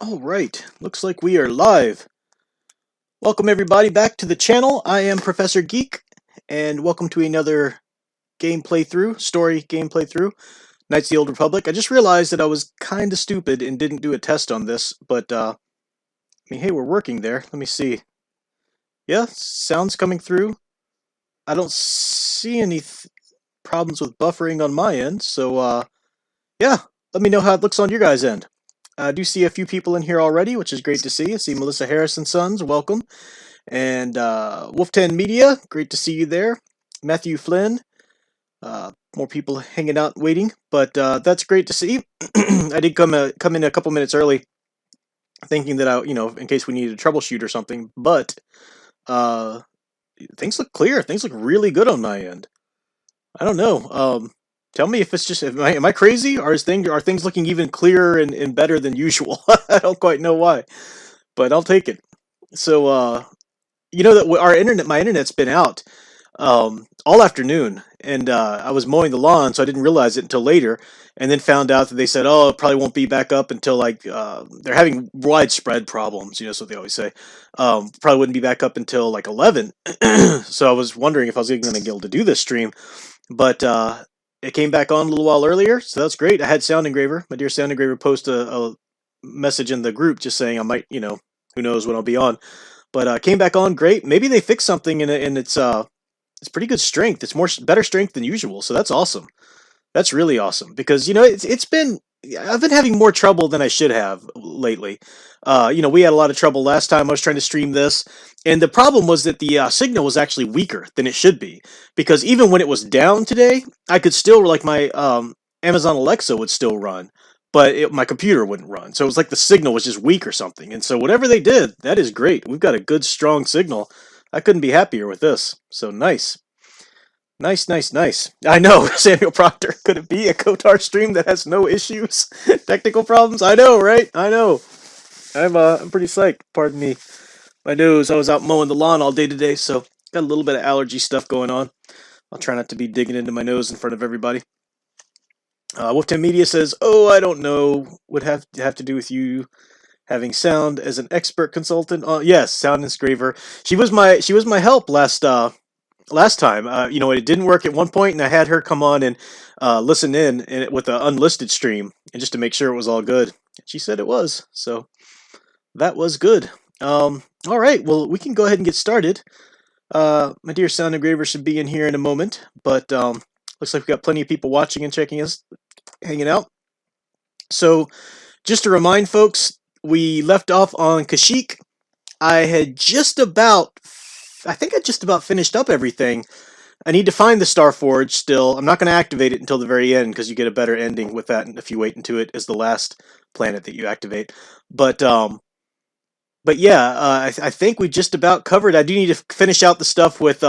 Alright, looks like we are live. Welcome everybody back to the channel. I am Professor Geek, and welcome to another game playthrough, story game playthrough, Knights of the Old Republic. I just realized that I was kinda stupid and didn't do a test on this, but I mean, hey, we're working there. Let me see. Yeah, sound's coming through. I don't see any problems with buffering on my end, so yeah, let me know how it looks on your guys' end. I do see a few people in here already, which is great to see. I see Melissa Harris and Sons, welcome. And Wolf10 Media, great to see you there. Matthew Flynn, more people hanging out waiting, but that's great to see. I did come in a couple minutes early, thinking that in case we needed to troubleshoot or something, but things look clear. Things look really good on my end. I don't know. Tell me if it's just am I crazy, or are things looking even clearer and better than usual? I don't quite know why, but I'll take it. So you know that my internet's been out all afternoon, and I was mowing the lawn, so I didn't realize it until later, and then found out that they said, oh, it probably won't be back up until they're having widespread problems. You know, so they always say probably wouldn't be back up until like 11. So I was wondering if I was even going to be able to do this stream, but it came back on a little while earlier, so that's great. I had Sound Engraver, my dear Sound Engraver, post a message in the group just saying I might, who knows when I'll be on. But came back on, great. Maybe they fixed something and it's pretty good strength. It's better strength than usual, so that's awesome. That's really awesome because I've been having more trouble than I should have lately. We had a lot of trouble last time I was trying to stream this, and the problem was that the signal was actually weaker than it should be, because even when it was down today, I could still, like, my Amazon Alexa would still run, but my computer wouldn't run. So it was like the signal was just weak or something. And so whatever they did, that is great. We've got a good, strong signal. I couldn't be happier with this. So nice. Nice, nice, nice. I know, Samuel Proctor. Could it be a KOTOR stream that has no issues? Technical problems? I know, right? I know. I'm pretty psyched. Pardon me. My nose. I was out mowing the lawn all day today, so got a little bit of allergy stuff going on. I'll try not to be digging into my nose in front of everybody. Wolf10 Media says, "Oh, I don't know. Would have to do with you having sound as an expert consultant." Yes, Sound Engraver. She was my help last time. It didn't work at one point, and I had her come on and listen in with an unlisted stream, and just to make sure it was all good. She said it was, so that was good. All right, well, we can go ahead and get started. My dear Sound Engraver should be in here in a moment, but looks like we've got plenty of people watching and checking us, hanging out. So, just to remind folks, we left off on Kashyyyk. I just about finished up everything. I need to find the Starforge still. I'm not going to activate it until the very end, because you get a better ending with that if you wait into it as the last planet that you activate. But yeah, I think we just about covered. I do need to finish out the stuff with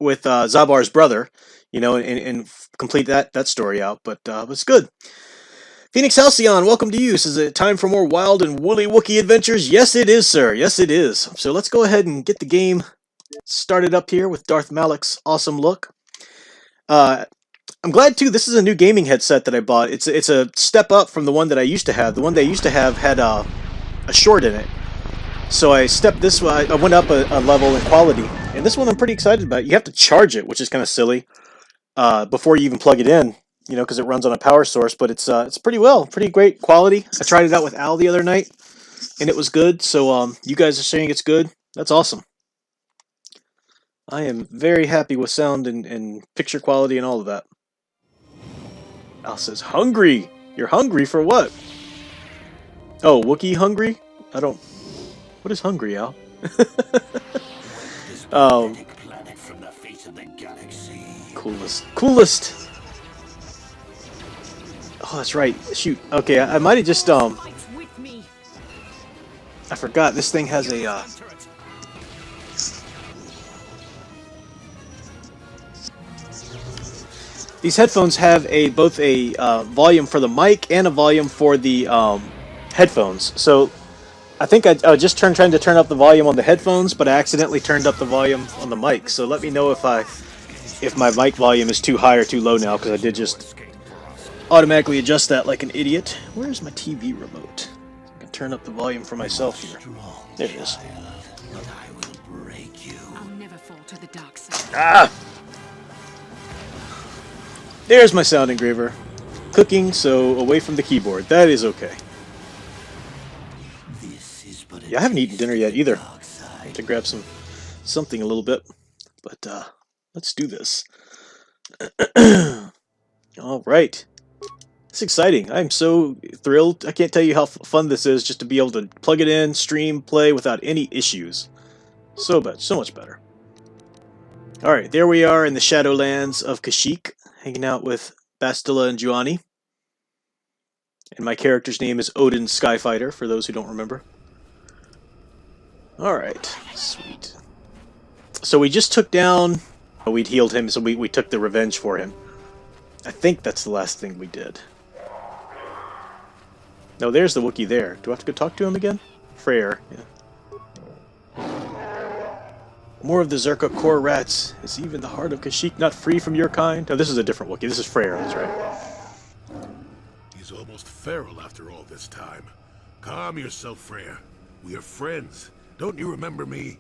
Zabar's brother, and complete that story out. But it's good. Phoenix Halcyon, welcome to you. Is it time for more wild and woolly Wookiee adventures? Yes, it is, sir. Yes, it is. So let's go ahead and get the game started up here with Darth Malak's awesome look. I'm glad, too, this is a new gaming headset that I bought. It's a step up from the one that I used to have. The one that I used to have had a short in it. So I stepped this way. I went up a level in quality. And this one I'm pretty excited about. You have to charge it, which is kind of silly, before you even plug it in. Because it runs on a power source, but it's pretty great quality. I tried it out with Al the other night, and it was good. So you guys are saying it's good. That's awesome. I am very happy with sound and picture quality and all of that. Al says, "Hungry? You're hungry for what?" Oh, Wookiee hungry? I don't. What is hungry, Al? Coolest. Oh, that's right. Shoot. Okay, I might have just, I forgot this thing has a, these headphones have both a volume for the mic and a volume for the headphones. So I think I just trying to turn up the volume on the headphones, but I accidentally turned up the volume on the mic. So let me know if my mic volume is too high or too low now, because I did just automatically adjust that like an idiot. Where's my TV remote? turn up the volume for myself here. There it is. I'll never fall to the dark side. Ah! There's my sound engraver. Cooking, so away from the keyboard. That is okay. Yeah, I haven't eaten dinner yet either. I have to grab something a little bit. But let's do this. All right. It's exciting. I'm so thrilled. I can't tell you how fun this is just to be able to plug it in, stream, play without any issues. So much better. Alright, there we are in the Shadowlands of Kashyyyk, hanging out with Bastila and Juani. And my character's name is Odin Skyfighter, for those who don't remember. Alright, sweet. So we just took down... we'd healed him, so we took the revenge for him. I think that's the last thing we did. No, there's the Wookiee there. Do I have to go talk to him again? Freyr, yeah. More of the Zerka core rats. Is even the heart of Kashyyyk not free from your kind? Oh, this is a different Wookiee. This is Freyr, that's right. He's almost feral after all this time. Calm yourself, Freyr. We are friends. Don't you remember me?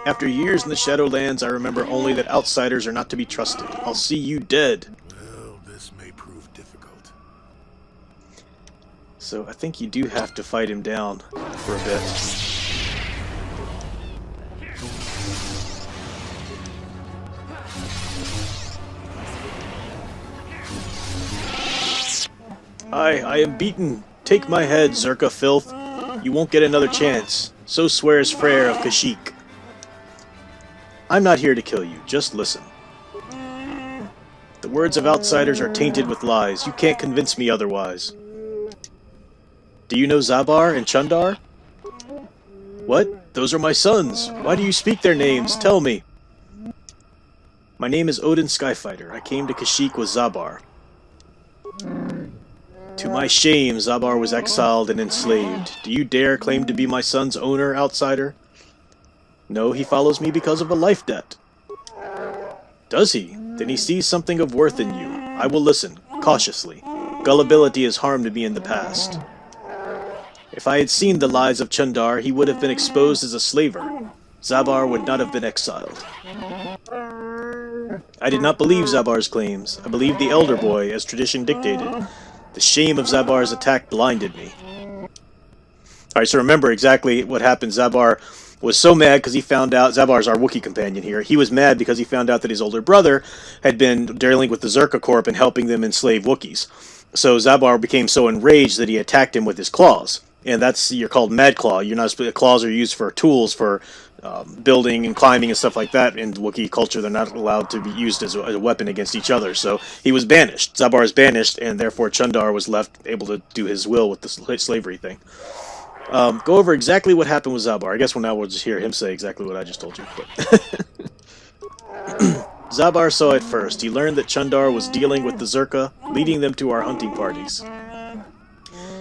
After years in the Shadowlands, I remember only that outsiders are not to be trusted. I'll see you dead. Well, this may prove difficult. So I think you do have to fight him down for a bit. I am beaten. Take my head, Zerka filth. You won't get another chance. So swears Freyr of Kashyyyk. I'm not here to kill you, just listen. The words of outsiders are tainted with lies. You can't convince me otherwise. Do you know Zabar and Chundar? What? Those are my sons. Why do you speak their names? Tell me. My name is Odin Skyfighter. I came to Kashyyyk with Zabar. To my shame, Zabar was exiled and enslaved. Do you dare claim to be my son's owner, outsider? No, he follows me because of a life debt. Does he? Then he sees something of worth in you. I will listen, cautiously. Gullibility has harmed me in the past. If I had seen the lies of Chundar, he would have been exposed as a slaver. Zabar would not have been exiled. I did not believe Zabar's claims. I believed the elder boy, as tradition dictated. The shame of Zabar's attack blinded me. Alright, so remember exactly what happened. Zabar was so mad because he found out, Zabar's our Wookiee companion here, he was mad because he found out that his older brother had been dealing with the Zerka Corp and helping them enslave Wookiees. So Zabar became so enraged that he attacked him with his claws. And that's, you're called Mad Claw. You're not, claws are used for tools for building and climbing and stuff like that. In Wookiee culture, they're not allowed to be used as a weapon against each other. So he was banished. Zabar is banished, and therefore Chundar was left able to do his will with the slavery thing. Go over exactly what happened with Zabar. I guess now we'll just hear him say exactly what I just told you. But Zabar saw it first. He learned that Chundar was dealing with the Zerka, leading them to our hunting parties.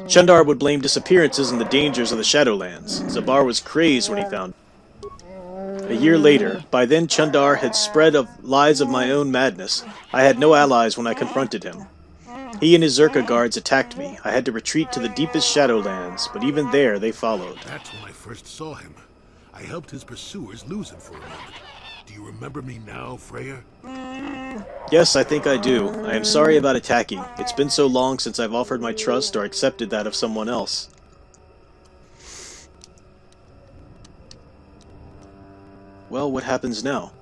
Chundar would blame disappearances and the dangers of the Shadowlands. Zabar was crazed when he found it. A year later, by then Chundar had spread lies of my own madness. I had no allies when I confronted him. He and his Zerka guards attacked me. I had to retreat to the deepest Shadowlands, but even there they followed. That's when I first saw him. I helped his pursuers lose him for a moment. Do you remember me now, Freyr? Yes, I think I do. I am sorry about attacking. It's been so long since I've offered my trust or accepted that of someone else. Well, what happens now?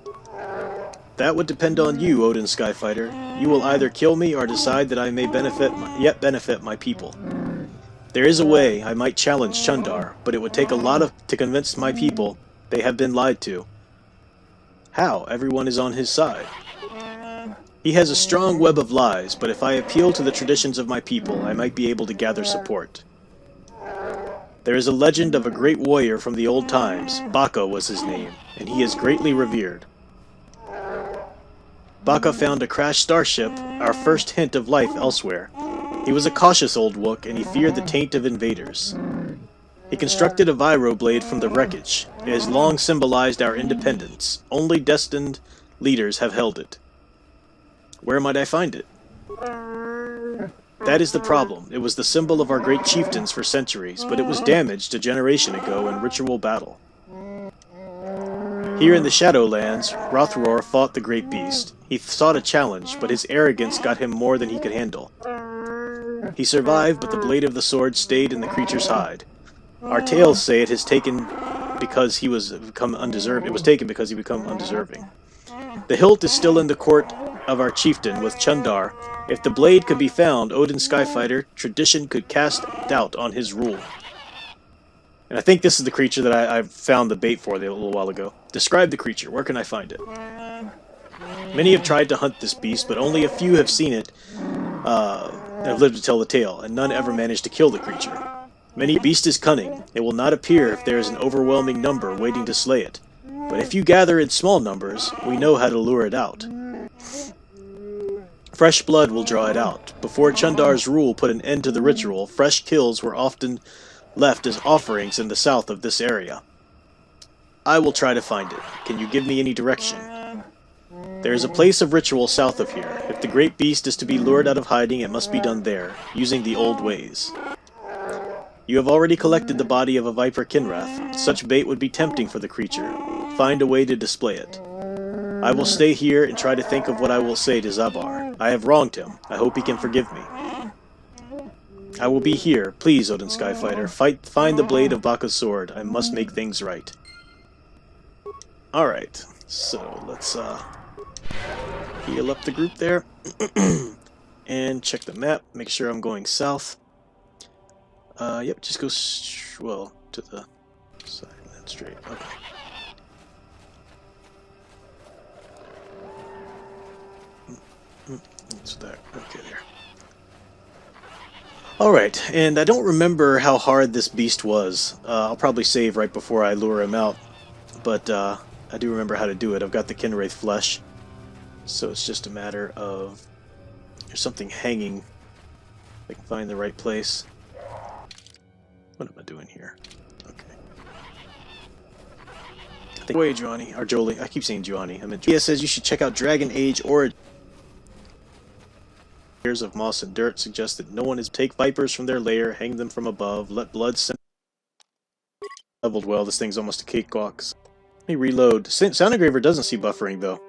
That would depend on you, Odin Skyfighter. You will either kill me or decide that I may yet benefit my people. There is a way I might challenge Chundar, but it would take a lot to convince my people they have been lied to. How? Everyone is on his side. He has a strong web of lies, but if I appeal to the traditions of my people, I might be able to gather support. There is a legend of a great warrior from the old times. Baka was his name, and he is greatly revered. Baka found a crashed starship, our first hint of life elsewhere. He was a cautious old Wook, and he feared the taint of invaders. He constructed a Viro blade from the wreckage. It has long symbolized our independence. Only destined leaders have held it. Where might I find it? That is the problem. It was the symbol of our great chieftains for centuries, but it was damaged a generation ago in ritual battle. Here in the Shadowlands, Rothroar fought the great beast. He sought a challenge, but his arrogance got him more than he could handle. He survived, but the blade of the sword stayed in the creature's hide. Our tales say it has taken because he was become undeserving. It was taken because he became undeserving. The hilt is still in the court of our chieftain with Chundar. If the blade could be found, Odin Skyfighter, tradition could cast doubt on his rule. And I think this is the creature that I found the bait for a little while ago. Describe the creature. Where can I find it? Many have tried to hunt this beast, but only a few have seen it, have lived to tell the tale, and none ever managed to kill the creature. Many beast is cunning. It will not appear if there is an overwhelming number waiting to slay it. But if you gather in small numbers, we know how to lure it out. Fresh blood will draw it out. Before Chundar's rule put an end to the ritual, fresh kills were often left as offerings in the south of this area. I will try to find it. Can you give me any direction? There is a place of ritual south of here. If the great beast is to be lured out of hiding, it must be done there, using the old ways. You have already collected the body of a viper Kinrath. Such bait would be tempting for the creature. Find a way to display it. I will stay here and try to think of what I will say to Zabar. I have wronged him. I hope he can forgive me. I will be here. Please, Odin Skyfighter, find the blade of Baka's sword. I must make things right. Alright, so let's heal up the group there. And check the map, make sure I'm going south. Yep, just go, well, to the side and then straight. Okay. What's that? Okay, there. Alright, and I don't remember how hard this beast was. I'll probably save right before I lure him out. But I do remember how to do it. I've got the Kinwraith flesh. So it's just a matter of... There's something hanging. If I can find the right place. What am I doing here? Okay. I think... Wait, Johnny. Or Jolie. I keep saying Johnny. I meant Jolie. It says you should check out Dragon Age Origins. Layers of moss and dirt suggest that no one is take vipers from their lair, hang them from above, let blood send leveled well. This thing's almost a cakewalk. Let me reload. Sound Engraver doesn't see buffering though.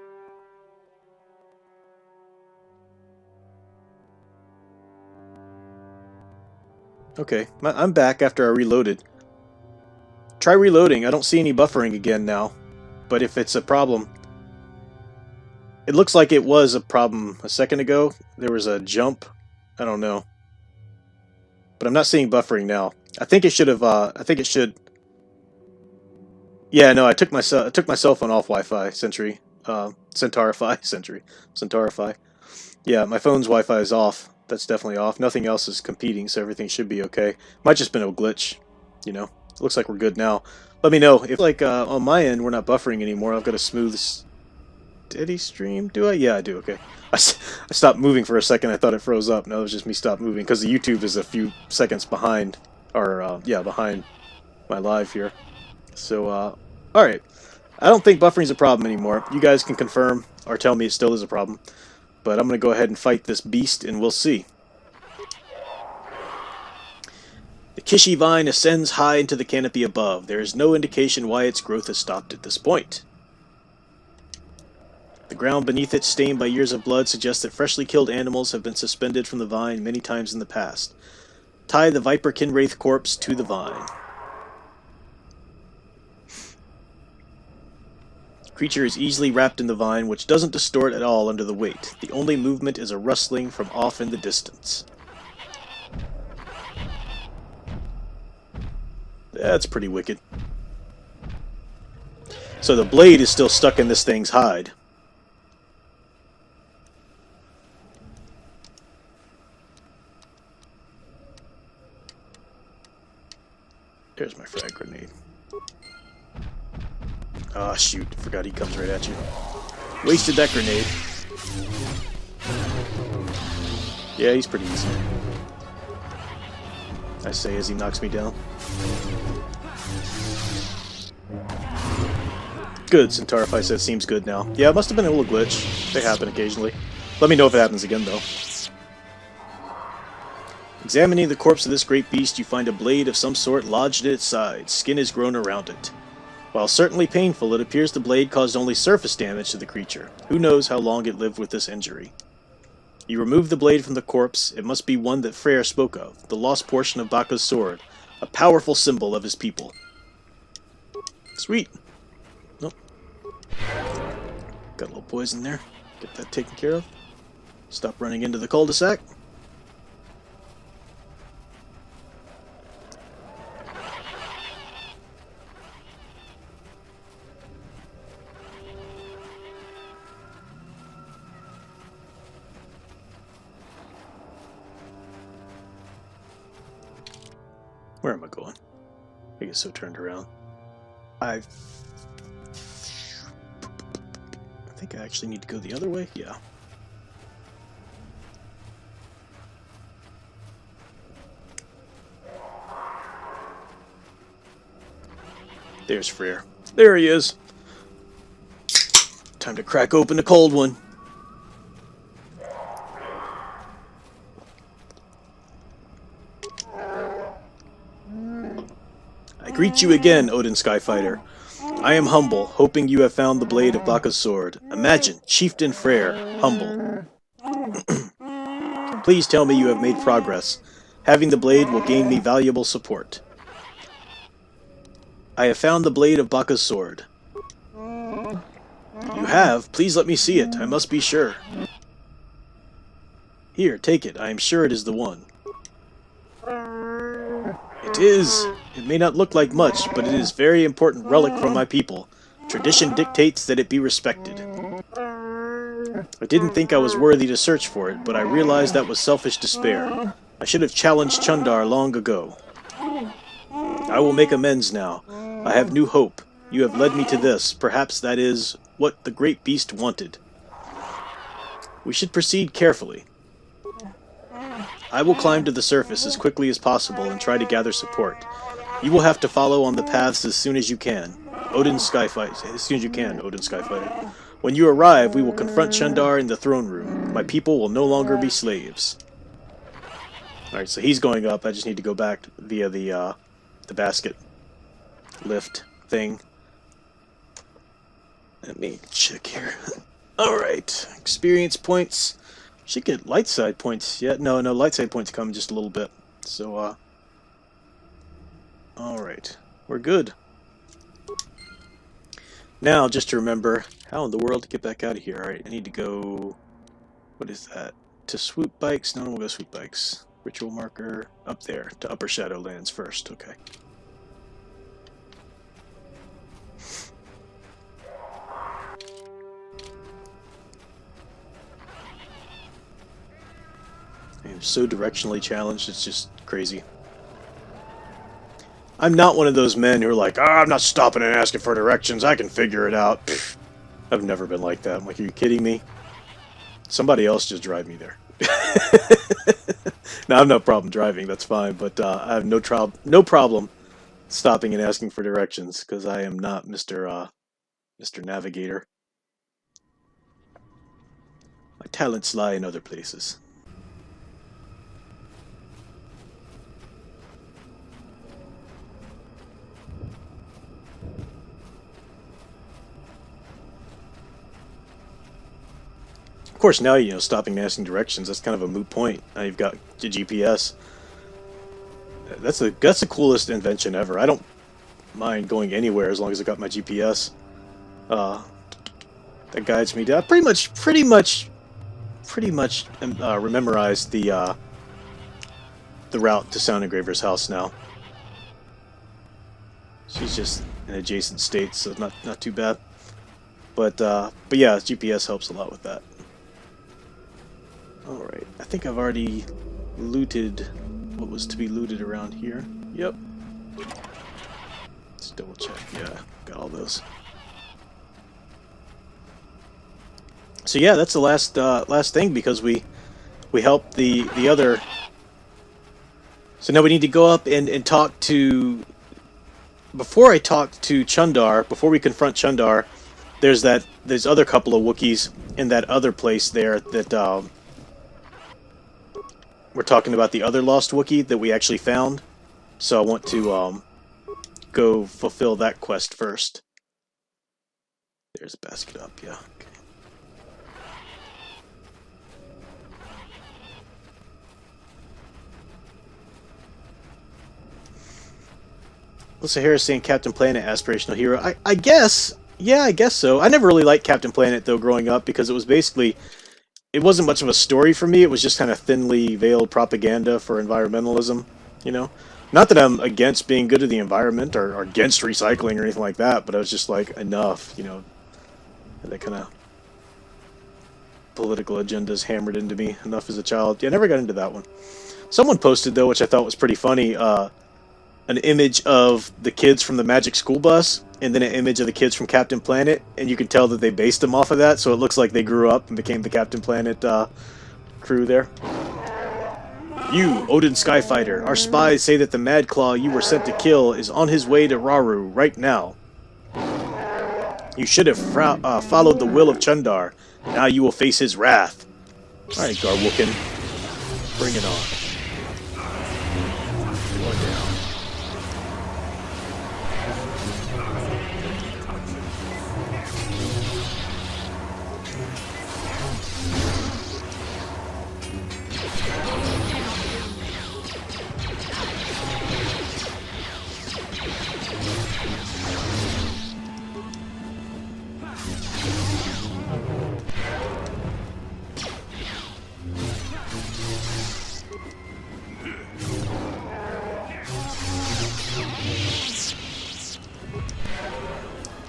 Okay, I'm back after I reloaded. Try reloading. I don't see any buffering again now. But if it's a problem... It looks like it was a problem a second ago. There was a jump. I don't know. But I'm not seeing buffering now. I think it should have, I think it should... Yeah, no, I took my cell phone off Wi-Fi, Sentry. Centaurify, Sentry. Centaurify. Yeah, my phone's Wi-Fi is off. That's definitely off. Nothing else is competing, so everything should be okay. Might just been a glitch, you know. It looks like we're good now. Let me know if, like, on my end, we're not buffering anymore. I've got a smooth... Steady stream? Do I? Yeah, I do. Okay. I stopped moving for a second. I thought it froze up. No, it was just me stopped moving because the YouTube is a few seconds behind, or yeah, behind my live here. So, all right. I don't think buffering's a problem anymore. You guys can confirm or tell me it still is a problem. But I'm gonna go ahead and fight this beast, and we'll see. The Kishi vine ascends high into the canopy above. There is no indication why its growth has stopped at this point. The ground beneath it, stained by years of blood, suggests that freshly killed animals have been suspended from the vine many times in the past. Tie the Viper Kinwraith corpse to the vine. The creature is easily wrapped in the vine, which doesn't distort at all under the weight. The only movement is a rustling from off in the distance. That's pretty wicked. So the blade is still stuck in this thing's hide. There's my frag grenade. Ah, shoot. Forgot he comes right at you. Wasted that grenade. Yeah, he's pretty easy. I say as he knocks me down. Good, Centaurify said seems good now. Yeah, it must have been a little glitch. They happen occasionally. Let me know if it happens again, though. Examining the corpse of this great beast, you find a blade of some sort lodged in its side. Skin is grown around it. While certainly painful, it appears the blade caused only surface damage to the creature. Who knows how long it lived with this injury? You remove the blade from the corpse. It must be one that Freyr spoke of, the lost portion of Baka's sword, a powerful symbol of his people. Sweet. Nope. Got a little poison there. Get that taken care of. Stop running into the cul-de-sac. Where am I going? I get so turned around. I think I actually need to go the other way. Yeah. There's Freyr. There he is. Time to crack open the cold one. I greet you again, Odin Skyfighter. I am humble, hoping you have found the blade of Baka's sword. Imagine, Chieftain Freyr, humble. Please tell me you have made progress. Having the blade will gain me valuable support. I have found the blade of Baka's sword. You have? Please let me see it. I must be sure. Here, take it. I am sure it is the one. It is. It may not look like much, but it is a very important relic from my people. Tradition dictates that it be respected. I didn't think I was worthy to search for it, but I realized that was selfish despair. I should have challenged Chundar long ago. I will make amends now. I have new hope. You have led me to this. Perhaps that is what the great beast wanted. We should proceed carefully. I will climb to the surface as quickly as possible and try to gather support. You will have to follow on the paths as soon as you can. Odin Skyfighter. As soon as you can, Odin Skyfighter. When you arrive, we will confront Chundar in the throne room. My people will no longer be slaves. Alright, so he's going up. I just need to go back via the basket lift thing. Let me check here. Alright, experience points. Should get light side points yet. No, light side points come in just a little bit. So, alright. We're good. Now, just to remember, how in the world to get back out of here? Alright, I need to go... What is that? To swoop bikes? No, we'll go swoop bikes. Ritual marker. Up there. To Upper Shadowlands first. Okay. I am so directionally challenged, it's just crazy. I'm not one of those men who are like, I'm not stopping and asking for directions, I can figure it out. Pfft. I've never been like that. I'm like, are you kidding me? Somebody else just drive me there. Now, I have no problem driving, that's fine, but I have no problem stopping and asking for directions, because I am not Mr. Navigator. My talents lie in other places. Of course, now, stopping and asking directions, that's kind of a moot point. Now you've got the GPS. That's the coolest invention ever. I don't mind going anywhere as long as I got my GPS. That guides me down. Pretty much memorized the route to Sound Engraver's house now. She's just in adjacent states, so not too bad. But yeah, GPS helps a lot with that. Alright, I think I've already looted what was to be looted around here. Yep. Let's double check. Yeah, got all those. So yeah, that's the last thing, because we helped the other. So now we need to go up and talk to. Before I talk to Chundar, before we confront Chundar, there's other couple of Wookiees in that other place there that we're talking about the other lost Wookiee that we actually found. So I want to go fulfill that quest first. There's a basket up, yeah. Okay. Alyssa Harris saying Captain Planet aspirational hero. I guess, yeah, I guess so. I never really liked Captain Planet though growing up because it was basically, it wasn't much of a story for me. It was just kind of thinly veiled propaganda for environmentalism, you know. Not that I'm against being good to the environment or against recycling or anything like that, but I was just like, enough, you know. That kind of political agendas hammered into me enough as a child. Yeah, I never got into that one. Someone posted though, which I thought was pretty funny, an image of the kids from the Magic School Bus, and then an image of the kids from Captain Planet, and you can tell that they based them off of that, so it looks like they grew up and became the Captain Planet crew there. You, Odin Skyfighter, our spies say that the Mad Claw you were sent to kill is on his way to Raru right now. You should have followed the will of Chundar. Now you will face his wrath. Alright, Garwookin. Bring it on.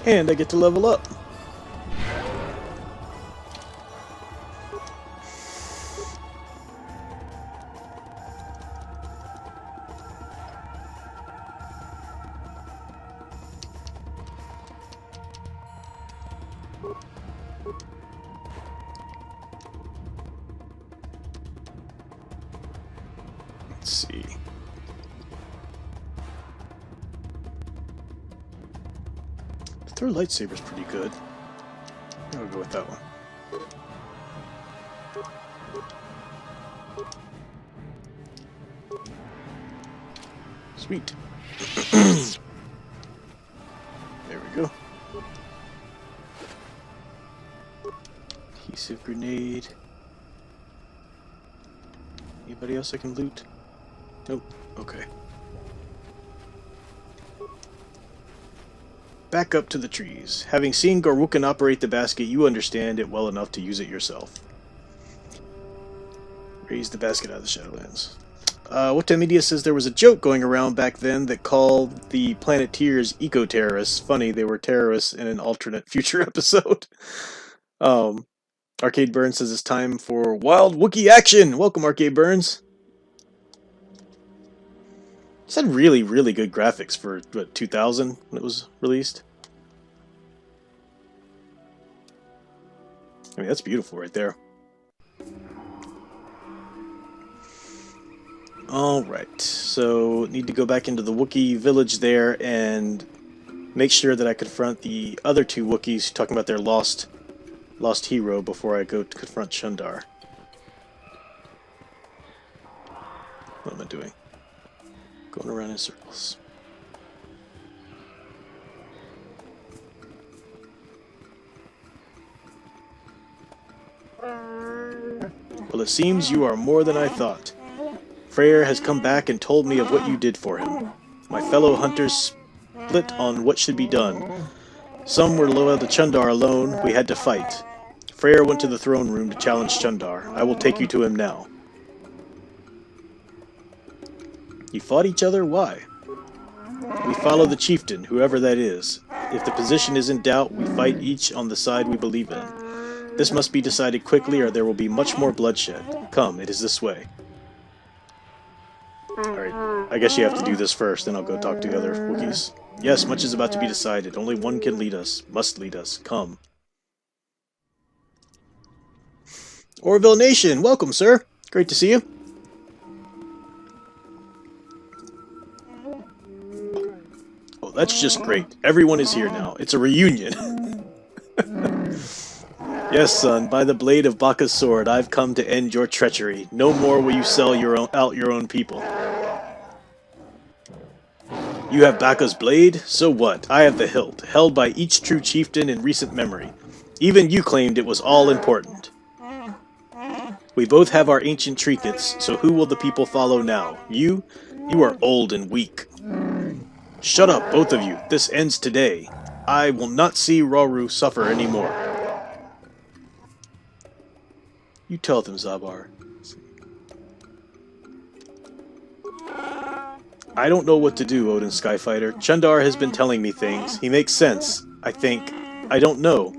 And I get to level up. Let's see. Throw lightsaber's pretty good. I'll go with that one. Sweet. There we go. Adhesive grenade. Anybody else I can loot? Nope. Okay. Back up to the trees. Having seen Garwookin operate the basket, you understand it well enough to use it yourself. Raise the basket out of the Shadowlands. What Media says there was a joke going around back then that called the Planeteers eco-terrorists. Funny, they were terrorists in an alternate future episode. Arcade Burns says it's time for Wild Wookiee action! Welcome, Arcade Burns. It's had really, really good graphics for, what, 2000 when it was released? I mean, that's beautiful right there. Alright, so need to go back into the Wookiee village there and make sure that I confront the other two Wookiees talking about their lost hero before I go to confront Chundar. What am I doing? Going around in circles. Well, it seems you are more than I thought. Freyr has come back and told me of what you did for him. My fellow hunters split on what should be done. Some were loyal to Chundar alone. We had to fight. Freyr went to the throne room to challenge Chundar. I will take you to him now. You fought each other? Why? We follow the chieftain, whoever that is. If the position is in doubt, we fight each on the side we believe in. This must be decided quickly or there will be much more bloodshed. Come, it is this way. Alright, I guess you have to do this first, then I'll go talk to the other Wookiees. Yes, much is about to be decided. Only one can lead us. Must lead us. Come. Orville Nation, welcome, sir. Great to see you. That's just great. Everyone is here now. It's a reunion. Yes, son, by the blade of Baka's sword, I've come to end your treachery. No more will you sell out your own people. You have Baka's blade? So what? I have the hilt, held by each true chieftain in recent memory. Even you claimed it was all important. We both have our ancient trinkets, so who will the people follow now? You? You are old and weak. Shut up, both of you. This ends today. I will not see Roru suffer anymore. You tell them, Zabar. I don't know what to do, Odin Skyfighter. Chundar has been telling me things. He makes sense, I think. I don't know.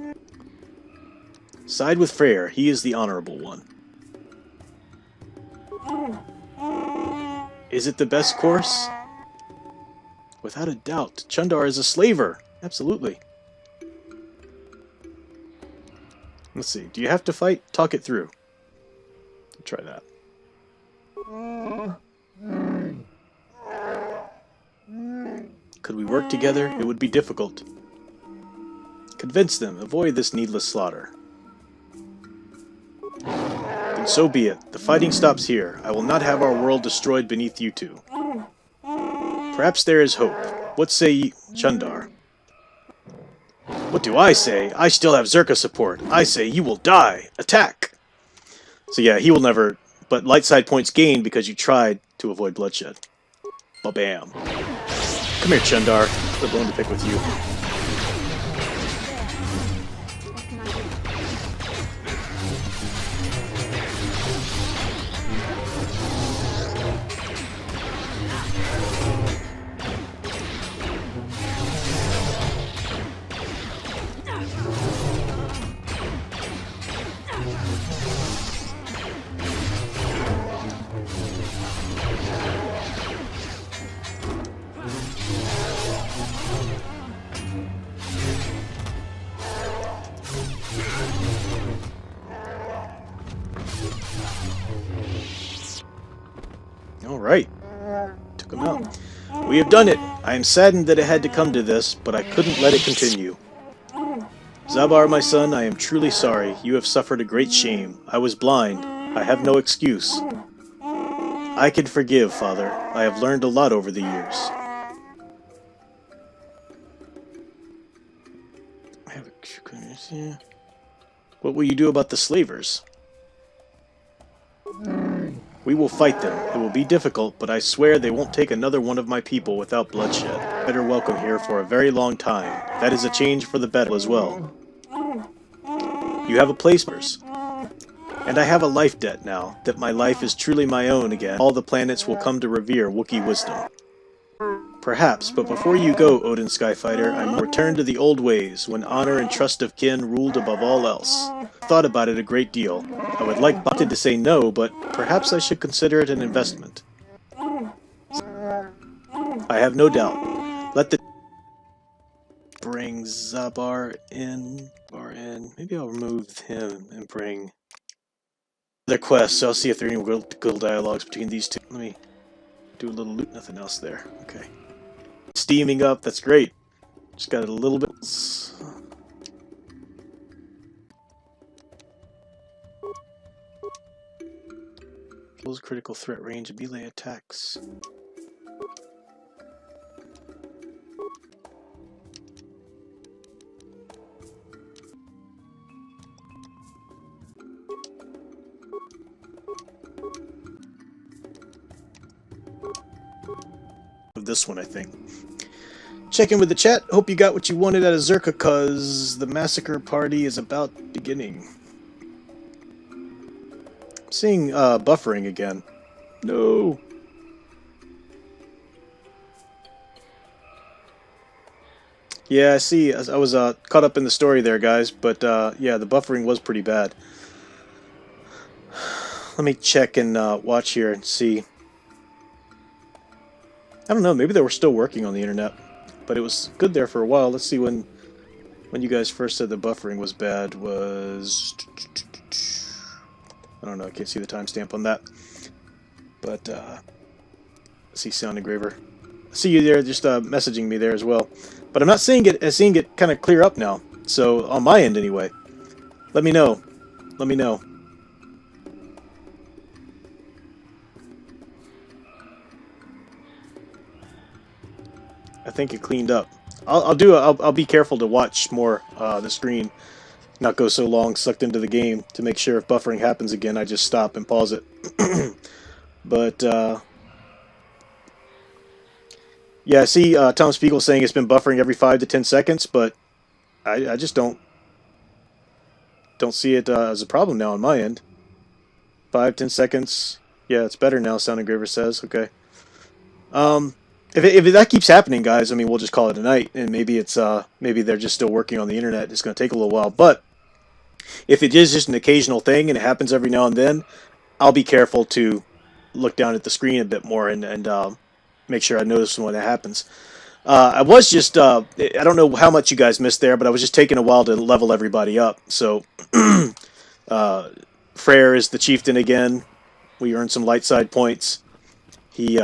Side with Freyr. He is the honorable one. Is it the best course? Without a doubt. Chundar is a slaver. Absolutely. Let's see. Do you have to fight? Talk it through. Try that. Could we work together? It would be difficult. Convince them. Avoid this needless slaughter. Then so be it. The fighting stops here. I will not have our world destroyed beneath you two. Perhaps there is hope. What say ye, Chundar? What do I say? I still have Zerka support. I say you will die. Attack! So yeah, he will never... But light side points gained because you tried to avoid bloodshed. Ba-bam. Come here, Chundar. I've got a bone to pick with you. What can I do? Alright. Took him out. We have done it. I am saddened that it had to come to this, but I couldn't let it continue. Zabar, my son, I am truly sorry. You have suffered a great shame. I was blind. I have no excuse. I can forgive, Father. I have learned a lot over the years. What will you do about the slavers? We will fight them. It will be difficult, but I swear they won't take another one of my people without bloodshed. Better welcome here for a very long time. That is a change for the better as well. You have a placers. And I have a life debt now, that my life is truly my own again. All the planets will come to revere Wookiee wisdom. Perhaps, but before you go, Odin Skyfighter, I will return to the old ways, when honor and trust of kin ruled above all else. I thought about it a great deal. I would like Baka to say no, but perhaps I should consider it an investment. I have no doubt. Let the... Bring Zabar in. Maybe I'll remove him and bring... Their quests, so I'll see if there are any good dialogues between these two. Let me do a little loot. Nothing else there. Okay. Steaming up, that's great. Just got a little bit. Close critical threat range, melee attacks. This one, I think. Check in with the chat. Hope you got what you wanted out of Zerka, cause the massacre party is about beginning. I'm seeing buffering again. No. Yeah, I see. I was caught up in the story there, guys, but yeah, the buffering was pretty bad. Let me check and watch here and see. I don't know, maybe they were still working on the internet, but it was good there for a while. Let's see when you guys first said the buffering was bad was... I don't know, I can't see the timestamp on that. But, let's see, Sound Engraver. I see you there, just messaging me there as well. But I'm not seeing it kind of clear up now, so on my end anyway. Let me know. Let me know. I think it cleaned up. I'll be careful to watch more the screen, not go so long sucked into the game to make sure if buffering happens again, I just stop and pause it. But yeah, I see Tom Spiegel saying it's been buffering every 5 to 10 seconds, but I just don't see it as a problem now on my end. 5, 10 seconds. Yeah, it's better now, Sound Engraver says. Okay. If that keeps happening, guys, I mean, we'll just call it a night, and maybe it's maybe they're just still working on the internet. It's going to take a little while, but if it is just an occasional thing and it happens every now and then, I'll be careful to look down at the screen a bit more and make sure I notice when it happens. I was just I don't know how much you guys missed there, but I was just taking a while to level everybody up. So Freyr is the chieftain again. We earned some light side points. He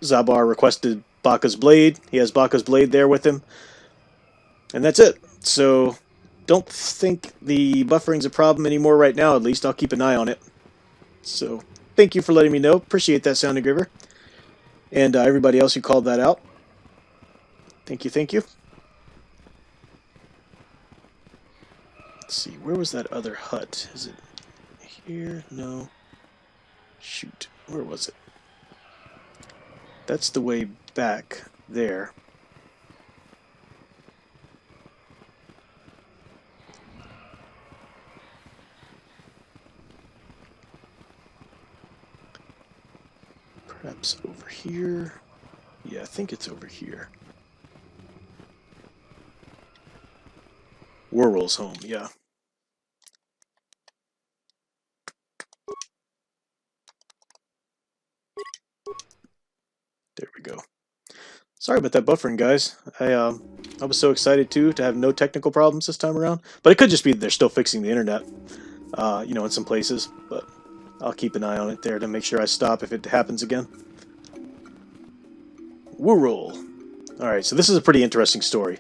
Zabar requested Baka's blade. He has Baka's blade there with him. And that's it. So don't think the buffering's a problem anymore right now, at least. I'll keep an eye on it. So thank you for letting me know. Appreciate that, Sound Engraver. And everybody else who called that out. Thank you, thank you. Let's see, where was that other hut? Is it here? No. Shoot, where was it? That's the way back there. Perhaps over here. Yeah, I think it's over here. Warwol's home, yeah. There we go. Sorry about that buffering, guys. I was so excited too to have no technical problems this time around, but it could just be that they're still fixing the internet, you know, in some places. But I'll keep an eye on it there to make sure I stop if it happens again. Warwol. All right, so this is a pretty interesting story.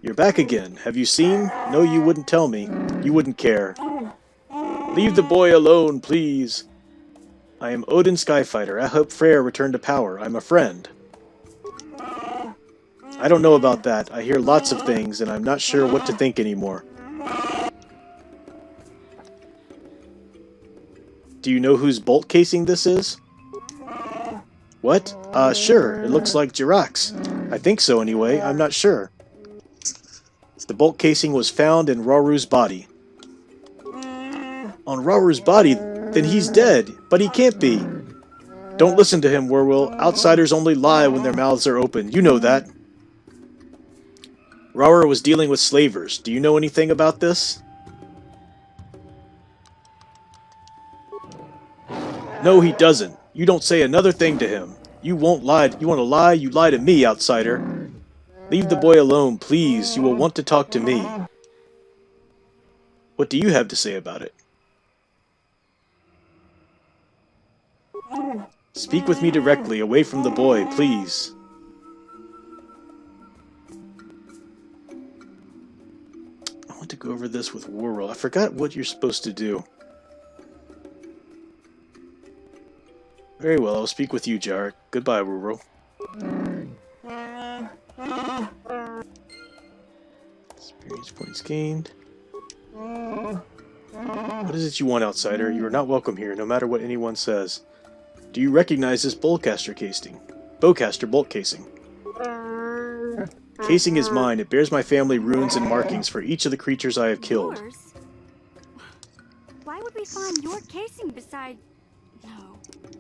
You're back again. Have you seen? No, you wouldn't tell me. You wouldn't care. Leave the boy alone, please. I am Odin Skyfighter. I hope Freyr returned to power. I'm a friend. I don't know about that. I hear lots of things, and I'm not sure what to think anymore. Do you know whose bolt casing this is? What? Sure. It looks like Jirax's. I think so anyway. I'm not sure. The bolt casing was found in Raru's body. On Raru's body? Then he's dead. But he can't be. Don't listen to him, Warwol. Outsiders only lie when their mouths are open. You know that. Raru was dealing with slavers. Do you know anything about this? No, he doesn't. You don't say another thing to him. You won't lie. You want to lie? You lie to me, outsider. Leave the boy alone, please. You will want to talk to me. What do you have to say about it? Speak with me directly, away from the boy, please. I want to go over this with Warwol. I forgot what you're supposed to do. Very well, I'll speak with you, Jarek. Goodbye, Warwol. Experience points gained. What is it you want, outsider? You are not welcome here, no matter what anyone says. Do you recognize this bowcaster casing? Bowcaster bolt casing. Casing is mine. It bears my family runes and markings for each of the creatures I have killed. Yours? Why would we find your casing beside... No,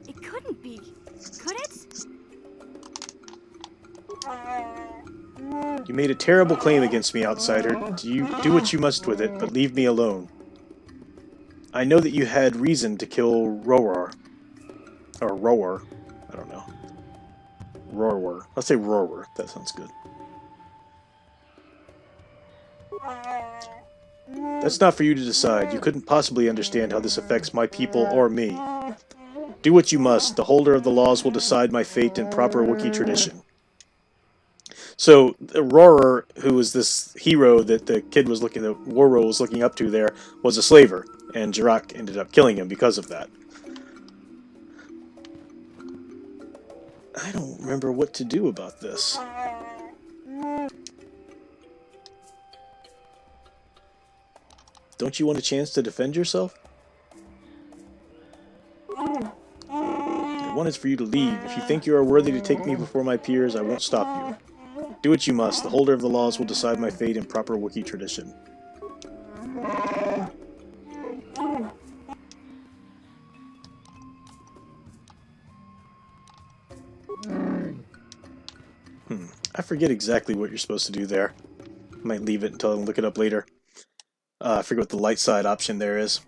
it couldn't be. Could it? You made a terrible claim against me, outsider. Do what you must with it, but leave me alone. I know that you had reason to kill Roar. Or Roar. I don't know. Roar. Let's say Roar. That sounds good. That's not for you to decide. You couldn't possibly understand how this affects my people or me. Do what you must. The holder of the laws will decide my fate in proper Wookiee tradition. So Aurora, who was this hero that the kid was looking, that Warro was looking up to, there was a slaver, and Jirak ended up killing him because of that. I don't remember what to do about this. Don't you want a chance to defend yourself? One is for you to leave. If you think you are worthy to take me before my peers, I won't stop you. Do what you must. The holder of the laws will decide my fate in proper Wookiee tradition. I forget exactly what you're supposed to do there. I might leave it until I look it up later. I forget what the light side option there is.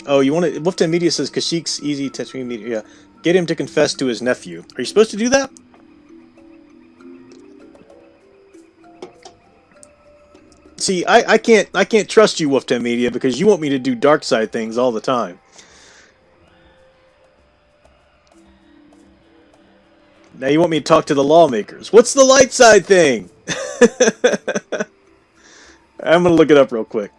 Oh, you want to... Wolfden Media says Kashyk's easy touching media. Get him to confess to his nephew. Are you supposed to do that? See, I can't trust you, Wolfden Media, because you want me to do dark side things all the time. Now you want me to talk to the lawmakers. What's the light side thing? I'm gonna look it up real quick.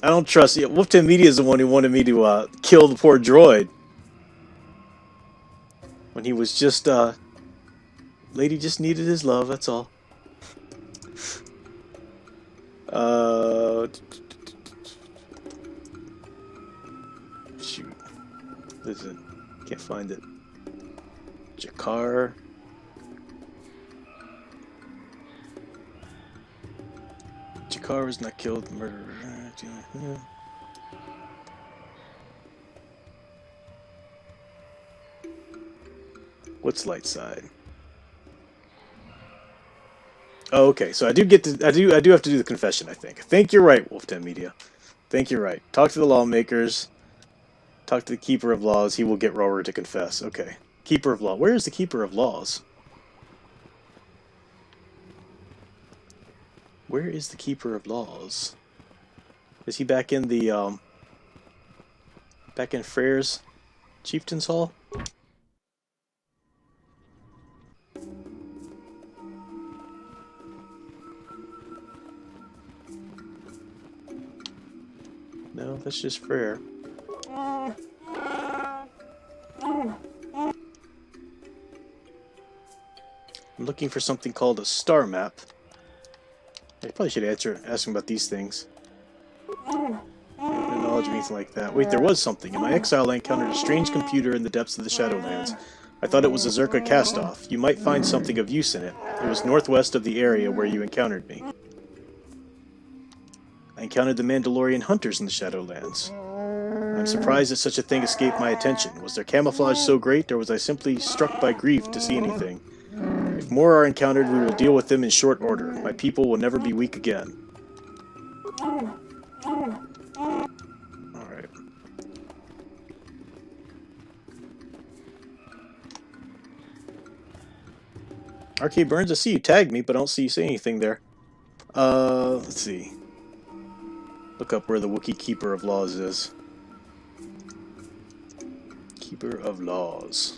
I don't trust you. Wolfden Media is the one who wanted me to kill the poor droid. When he was just, lady just needed his love, that's all. Shoot. This is it. Can't find it. Jakar. Jakar was not killed. Murderer. What's light side? Oh, okay. So I do get to. I do have to do the confession. I think you're right, Wolfden Media. I think you're right. Talk to the lawmakers. Talk to the Keeper of Laws. He will get Rower to confess. Okay. Keeper of Law. Where is the Keeper of Laws? Where is the Keeper of Laws? Is he back in the, back in Freyr's Chieftain's Hall? No, that's just Freyr. I'm looking for something called a star map. I probably should ask him about these things. No knowledge of anything like that. Wait, there was something. In my exile, I encountered a strange computer in the depths of the Shadowlands. I thought it was a Zerka cast-off. You might find something of use in it. It was northwest of the area where you encountered me. I encountered the Mandalorian hunters in the Shadowlands. I'm surprised that such a thing escaped my attention. Was their camouflage so great, or was I simply struck by grief to see anything? If more are encountered, we will deal with them in short order. My people will never be weak again. Alright. Arcade Burns, I see you tagged me, but I don't see you say anything there. Let's see. Look up where the Wookiee Keeper of Laws is. Keeper of Laws.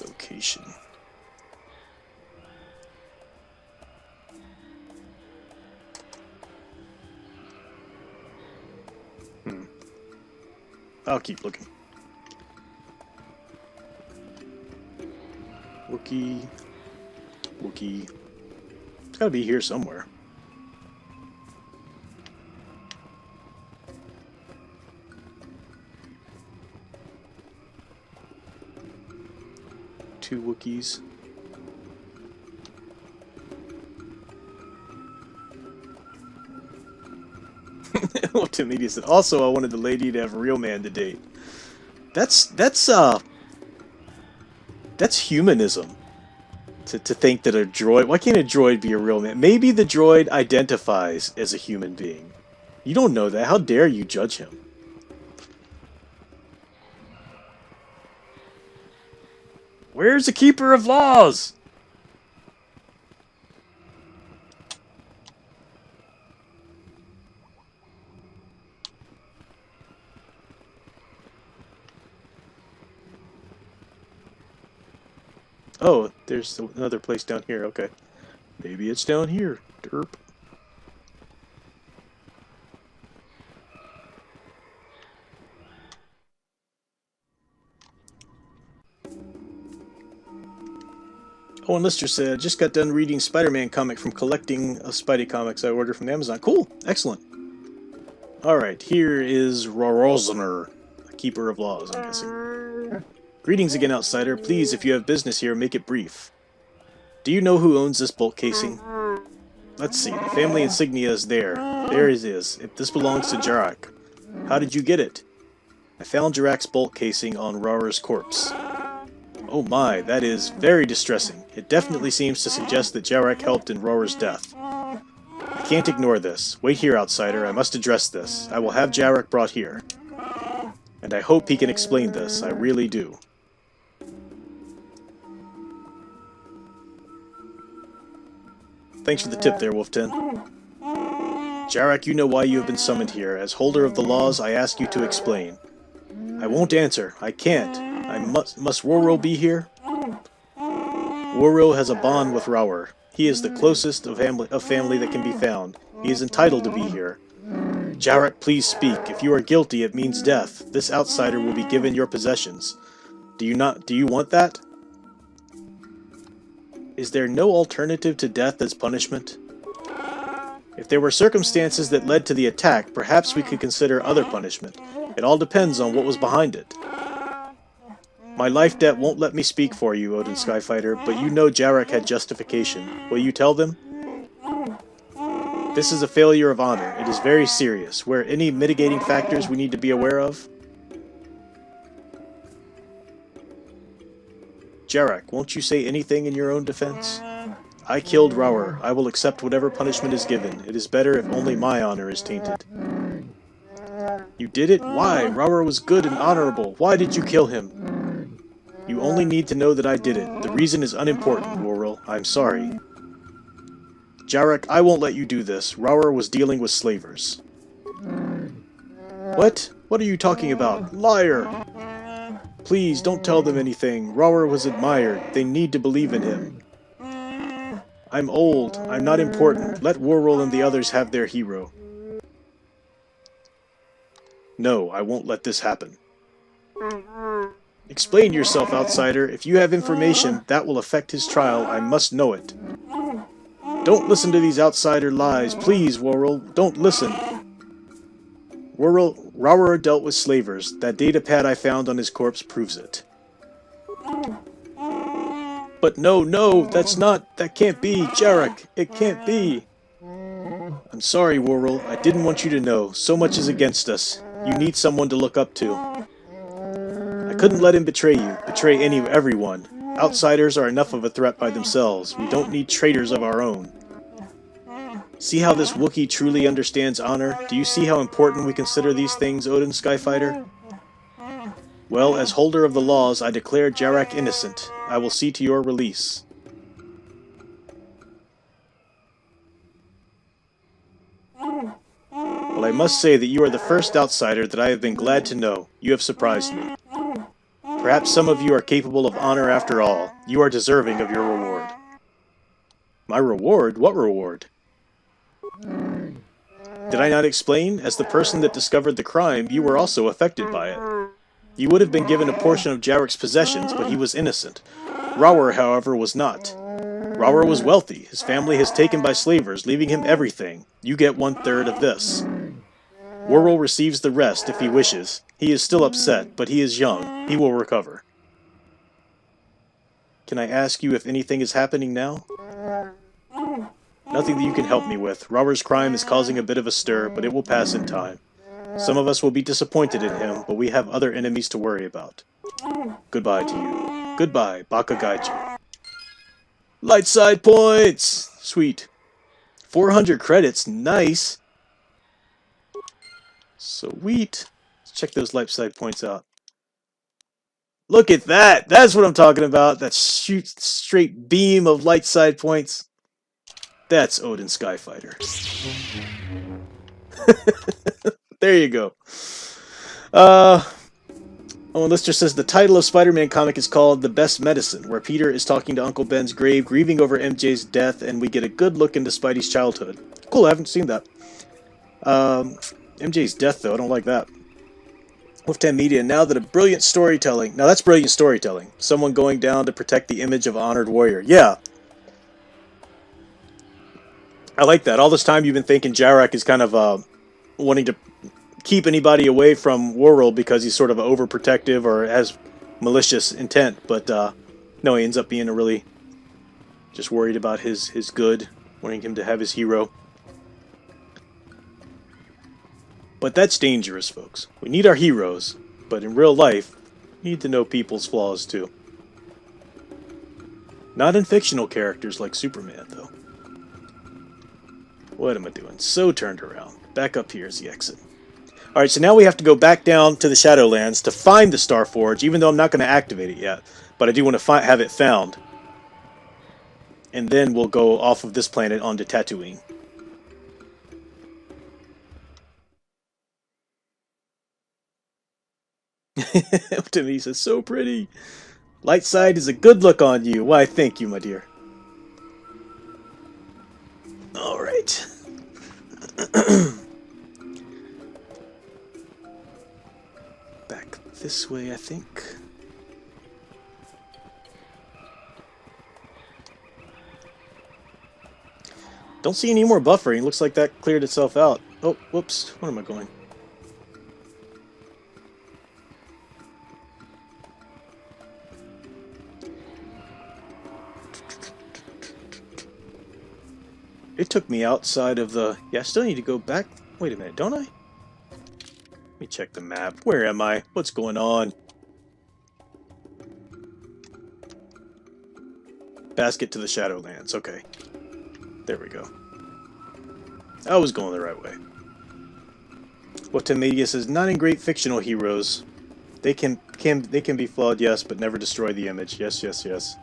Location. I'll keep looking. Wookiee. It's gotta be here somewhere. Two Wookiees. Tim Media said, also I wanted the lady to have a real man to date. That's humanism. To think that a droid... Why can't a droid be a real man? Maybe the droid identifies as a human being. You don't know that. How dare you judge him? Where's the Keeper of Laws? Oh, there's another place down here. Okay. Maybe it's down here. Derp. Oh, and Lister said, I just got done reading Spider-Man comic from collecting Spidey comics I ordered from Amazon. Cool. Excellent. Alright, here is Rosliner, a keeper of laws, I'm guessing. Greetings again, outsider. Please, if you have business here, make it brief. Do you know who owns this bolt casing? Let's see. The family insignia is there. There it is. This belongs to Jarak. How did you get it? I found Jarak's bolt casing on Rara's corpse. Oh my, that is very distressing. It definitely seems to suggest that Jarak helped in Rara's death. I can't ignore this. Wait here, outsider. I must address this. I will have Jarak brought here. And I hope he can explain this. I really do. Thanks for the tip there, Wolf10. Jarak, you know why you have been summoned here. As holder of the laws, I ask you to explain. I won't answer. I can't. Must Woro be here? Woro has a bond with Raur. He is the closest of family that can be found. He is entitled to be here. Jarak, please speak. If you are guilty, it means death. This outsider will be given your possessions. Do you want that? Is there no alternative to death as punishment? If there were circumstances that led to the attack, perhaps we could consider other punishment. It all depends on what was behind it. My life debt won't let me speak for you, Odin Skyfighter, but you know Jarak had justification. Will you tell them? This is a failure of honor. It is very serious. Were any mitigating factors we need to be aware of? Jarak, won't you say anything in your own defense? I killed Raur. I will accept whatever punishment is given. It is better if only my honor is tainted. You did it? Why? Raur was good and honorable. Why did you kill him? You only need to know that I did it. The reason is unimportant, Worrell. I'm sorry. Jarak, I won't let you do this. Raur was dealing with slavers. What? What are you talking about? Liar! Please, don't tell them anything. Raur was admired. They need to believe in him. I'm old. I'm not important. Let Worrell and the others have their hero. No, I won't let this happen. Explain yourself, outsider. If you have information that will affect his trial, I must know it. Don't listen to these outsider lies. Please, Worrell, don't listen. Raur dealt with slavers. That datapad I found on his corpse proves it. But no, that can't be, Jarak. It can't be. I'm sorry, Worrell. I didn't want you to know. So much is against us. You need someone to look up to. I couldn't let him betray you, everyone. Outsiders are enough of a threat by themselves. We don't need traitors of our own. See how this Wookiee truly understands honor? Do you see how important we consider these things, Odin Skyfighter? Well, as holder of the laws, I declare Jarak innocent. I will see to your release. Well, I must say that you are the first outsider that I have been glad to know. You have surprised me. Perhaps some of you are capable of honor after all. You are deserving of your reward. My reward? What reward? Did I not explain? As the person that discovered the crime, you were also affected by it. You would have been given a portion of Jarek's possessions, but he was innocent. Raur, however, was not. Raur was wealthy. His family is taken by slavers, leaving him everything. You get 1/3 of this. Worrell receives the rest if he wishes. He is still upset, but he is young. He will recover. Can I ask you if anything is happening now? Nothing that you can help me with. Raur's crime is causing a bit of a stir, but it will pass in time. Some of us will be disappointed in him, but we have other enemies to worry about. Goodbye to you. Goodbye, Baka guide you. Light side points! Sweet. 400 credits, nice! Sweet. Let's check those light side points out. Look at that! That's what I'm talking about! That straight beam of light side points. That's Odin Skyfighter. There you go. Oh, and Lister says the title of Spider-Man comic is called The Best Medicine, where Peter is talking to Uncle Ben's grave, grieving over MJ's death, and we get a good look into Spidey's childhood. Cool, I haven't seen that. MJ's death, though, I don't like that. Wolftan Media, now that a brilliant storytelling. Now that's brilliant storytelling. Someone going down to protect the image of honored warrior. Yeah. I like that. All this time you've been thinking Jarak is kind of wanting to keep anybody away from Warworld because he's sort of overprotective or has malicious intent, but no, he ends up being a really just worried about his good, wanting him to have his hero. But that's dangerous, folks. We need our heroes, but in real life, we need to know people's flaws too. Not in fictional characters like Superman, though. What am I doing? So turned around. Back up here is the exit. Alright, so now we have to go back down to the Shadowlands to find the Starforge, even though I'm not going to activate it yet. But I do want to have it found. And then we'll go off of this planet onto Tatooine. Timmy says, so pretty. Light side is a good look on you. Why, thank you, my dear. Alright. Back this way, I think. Don't see any more buffering. Looks like that cleared itself out. Oh, whoops. Where am I going? It took me outside of the... Yeah, I still need to go back. Wait a minute, don't I? Let me check the map. Where am I? What's going on? Basket to the Shadowlands. Okay. There we go. I was going the right way. What Media says, not in great fictional heroes. They can be flawed, yes, but never destroy the image. Yes, yes, yes.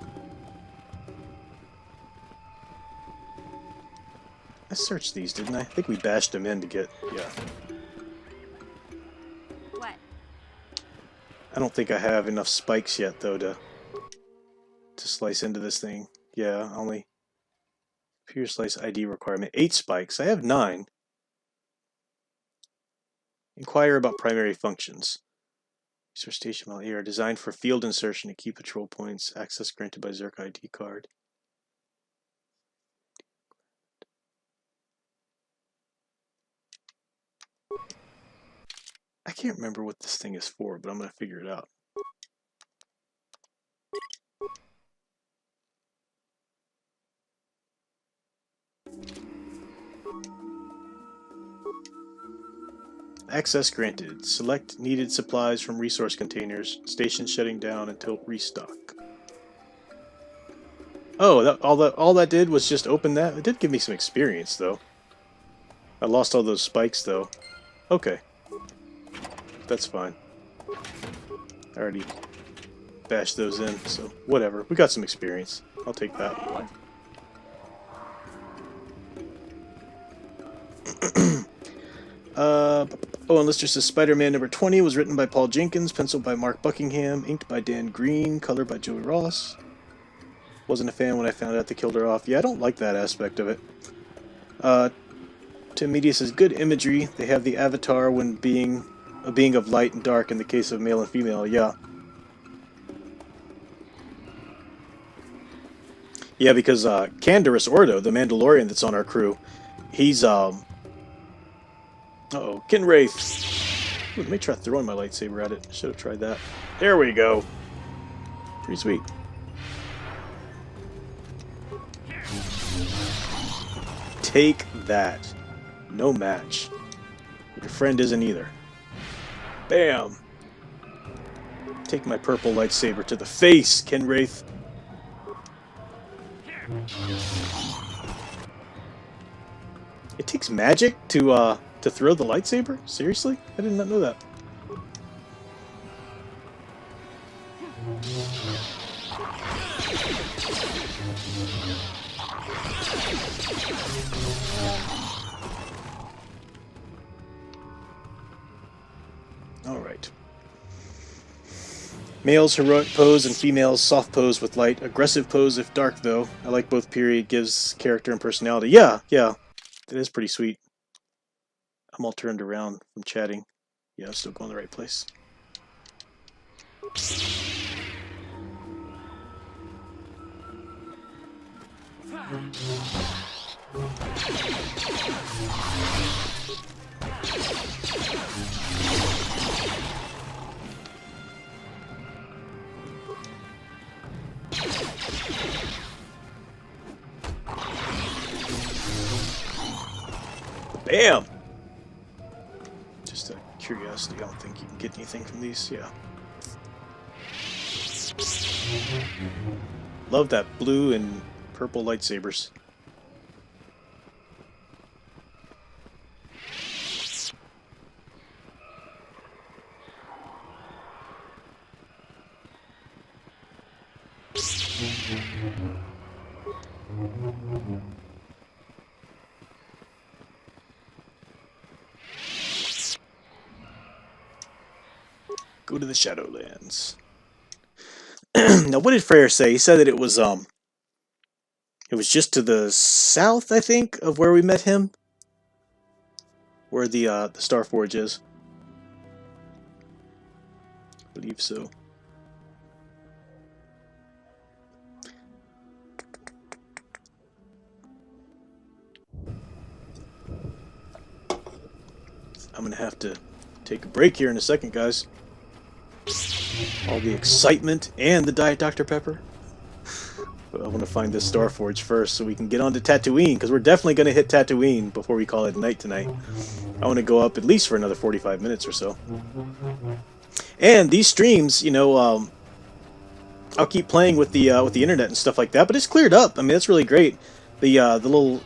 I searched these, didn't I? I think we bashed them in to get... Yeah. What? I don't think I have enough spikes yet, though, to slice into this thing. Yeah, only... Pure slice ID requirement. 8 spikes. I have 9. Inquire about primary functions. Resource station while here are designed for field insertion to key patrol points. Access granted by Zerk ID card. I can't remember what this thing is for, but I'm going to figure it out. Access granted. Select needed supplies from resource containers. Station shutting down until restock. Oh, all that did was just open that? It did give me some experience, though. I lost all those spikes, though. Okay. That's fine. I already bashed those in, so whatever. We got some experience. I'll take that. Oh, and Lister says Spider-Man number 20 was written by Paul Jenkins, penciled by Mark Buckingham, inked by Dan Green, colored by Joey Ross. Wasn't a fan when I found out they killed her off. Yeah, I don't like that aspect of it. Tim Media says good imagery. They have the avatar when being a being of light and dark in the case of male and female. Yeah. Yeah, because Canderous Ordo, the Mandalorian that's on our crew, he's uh-oh, Kinwraith. Ooh, let me try throwing my lightsaber at it. Should have tried that. There we go. Pretty sweet. Take that. No match. Your friend isn't either. Bam! Take my purple lightsaber to the face, Kinwraith. It takes magic to throw the lightsaber? Seriously? I did not know that. Alright. Males heroic pose and females soft pose with light. Aggressive pose if dark, though. I like both, period. Gives character and personality. Yeah, yeah. That is pretty sweet. I'm all turned around from chatting. Yeah, I'm still going the right place. Bam! Just out of curiosity, I don't think you can get anything from these. Yeah. Love that blue and purple lightsabers. Go to the Shadowlands. Now, what did Freyr say? He said that it was just to the south, I think, of where we met him, where the Starforge is. I believe so. I'm gonna have to take a break here in a second, guys. All the excitement and the Diet Dr. Pepper. But I want to find this Starforge first so we can get on to Tatooine, because we're definitely going to hit Tatooine before we call it night tonight. I want to go up at least for another 45 minutes or so. And these streams, you know, I'll keep playing with the internet and stuff like that, but it's cleared up. I mean, that's really great. The little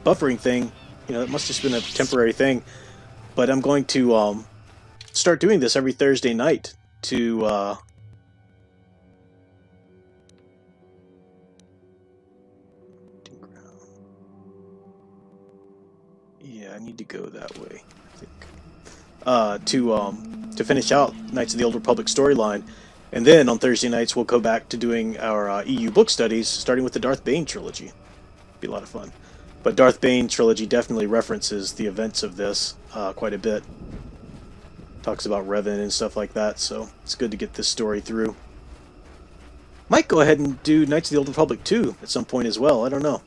buffering thing, you know, it must have just been a temporary thing. But I'm going to start doing this every Thursday night to yeah, I need to go that way, I think. To finish out Knights of the Old Republic storyline, and then on Thursday nights we'll go back to doing our EU book studies, starting with the Darth Bane trilogy. Be a lot of fun. But Darth Bane trilogy definitely references the events of this quite a bit. Talks about Revan and stuff like that, so it's good to get this story through. Might go ahead and do Knights of the Old Republic 2 at some point as well. I don't know.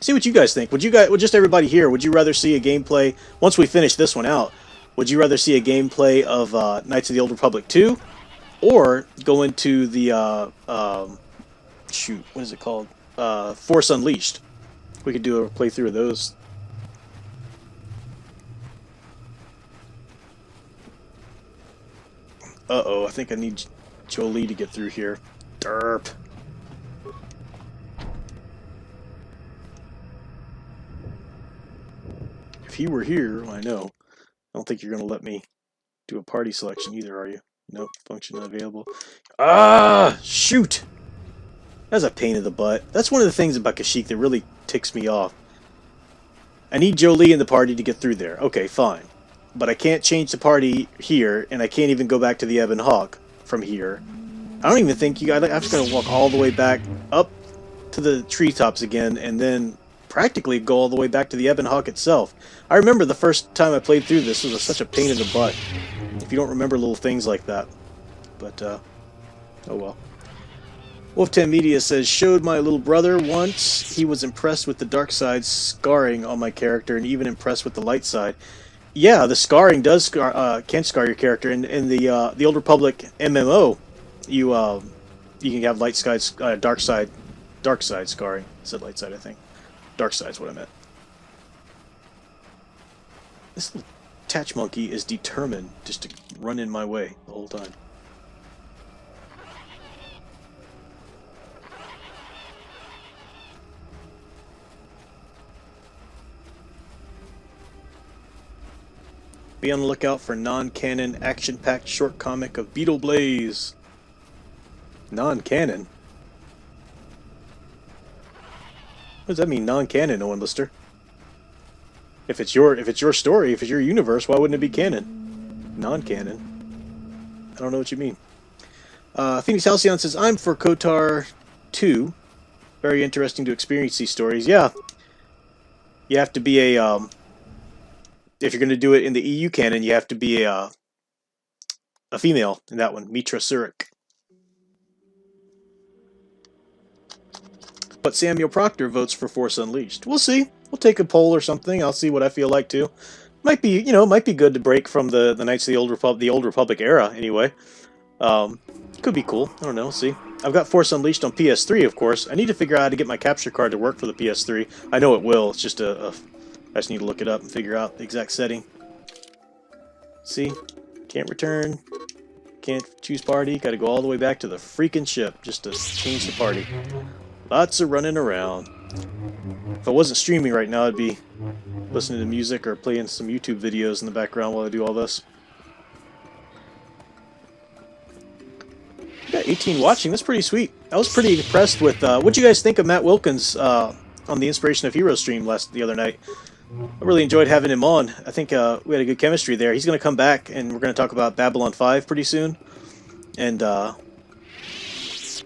See what you guys think. Would just everybody here, would you rather see a gameplay, once we finish this one out, would you rather see a gameplay of Knights of the Old Republic 2, or go into the, shoot, what is it called? Force Unleashed. We could do a playthrough of those. Uh-oh, I think I need Jolie to get through here. Derp. If he were here, well, I know. I don't think you're going to let me do a party selection either, are you? Nope, function unavailable. Ah, shoot! That's a pain in the butt. That's one of the things about Kashyyyk that really ticks me off. I need Jolie in the party to get through there. Okay, fine. But I can't change the party here, and I can't even go back to the Ebon Hawk from here. I don't even think I'm just going to walk all the way back up to the treetops again, and then practically go all the way back to the Ebon Hawk itself. I remember the first time I played through this, it was such a pain in the butt. If you don't remember little things like that. But, oh well. Wolf10 Media says, showed my little brother once. He was impressed with the dark side scarring on my character, and even impressed with the light side. Yeah, the scarring does can scar your character. In the Old Republic MMO, you can have dark side scarring. I said light side, I think. Dark side's what I meant. This little Tatch Monkey is determined just to run in my way the whole time. Be on the lookout for non-canon, action-packed short comic of Beetle Blaze. Non-canon? What does that mean, non-canon, Owen Lister? If it's your story, if it's your universe, why wouldn't it be canon? Non-canon. I don't know what you mean. Phoenix Halcyon says, I'm for KOTOR 2. Very interesting to experience these stories. Yeah. You have to be a, if you're going to do it in the EU canon, you have to be a female in that one. Mitra Surik. But Samuel Proctor votes for Force Unleashed. We'll see. We'll take a poll or something. I'll see what I feel like too. Might be, might be good to break from the Knights of the Old Republic era anyway. Could be cool. I don't know. We'll see. I've got Force Unleashed on PS3, of course. I need to figure out how to get my capture card to work for the PS3. I know it will. It's just I just need to look it up and figure out the exact setting. See? Can't return. Can't choose party. Got to go all the way back to the freaking ship just to change the party. Lots of running around. If I wasn't streaming right now, I'd be listening to music or playing some YouTube videos in the background while I do all this. We got 18 watching. That's pretty sweet. I was pretty impressed with... what'd you guys think of Matt Wilkins on the Inspiration of Heroes stream the other night? I really enjoyed having him on. I think we had a good chemistry there. He's going to come back, and we're going to talk about Babylon 5 pretty soon. And,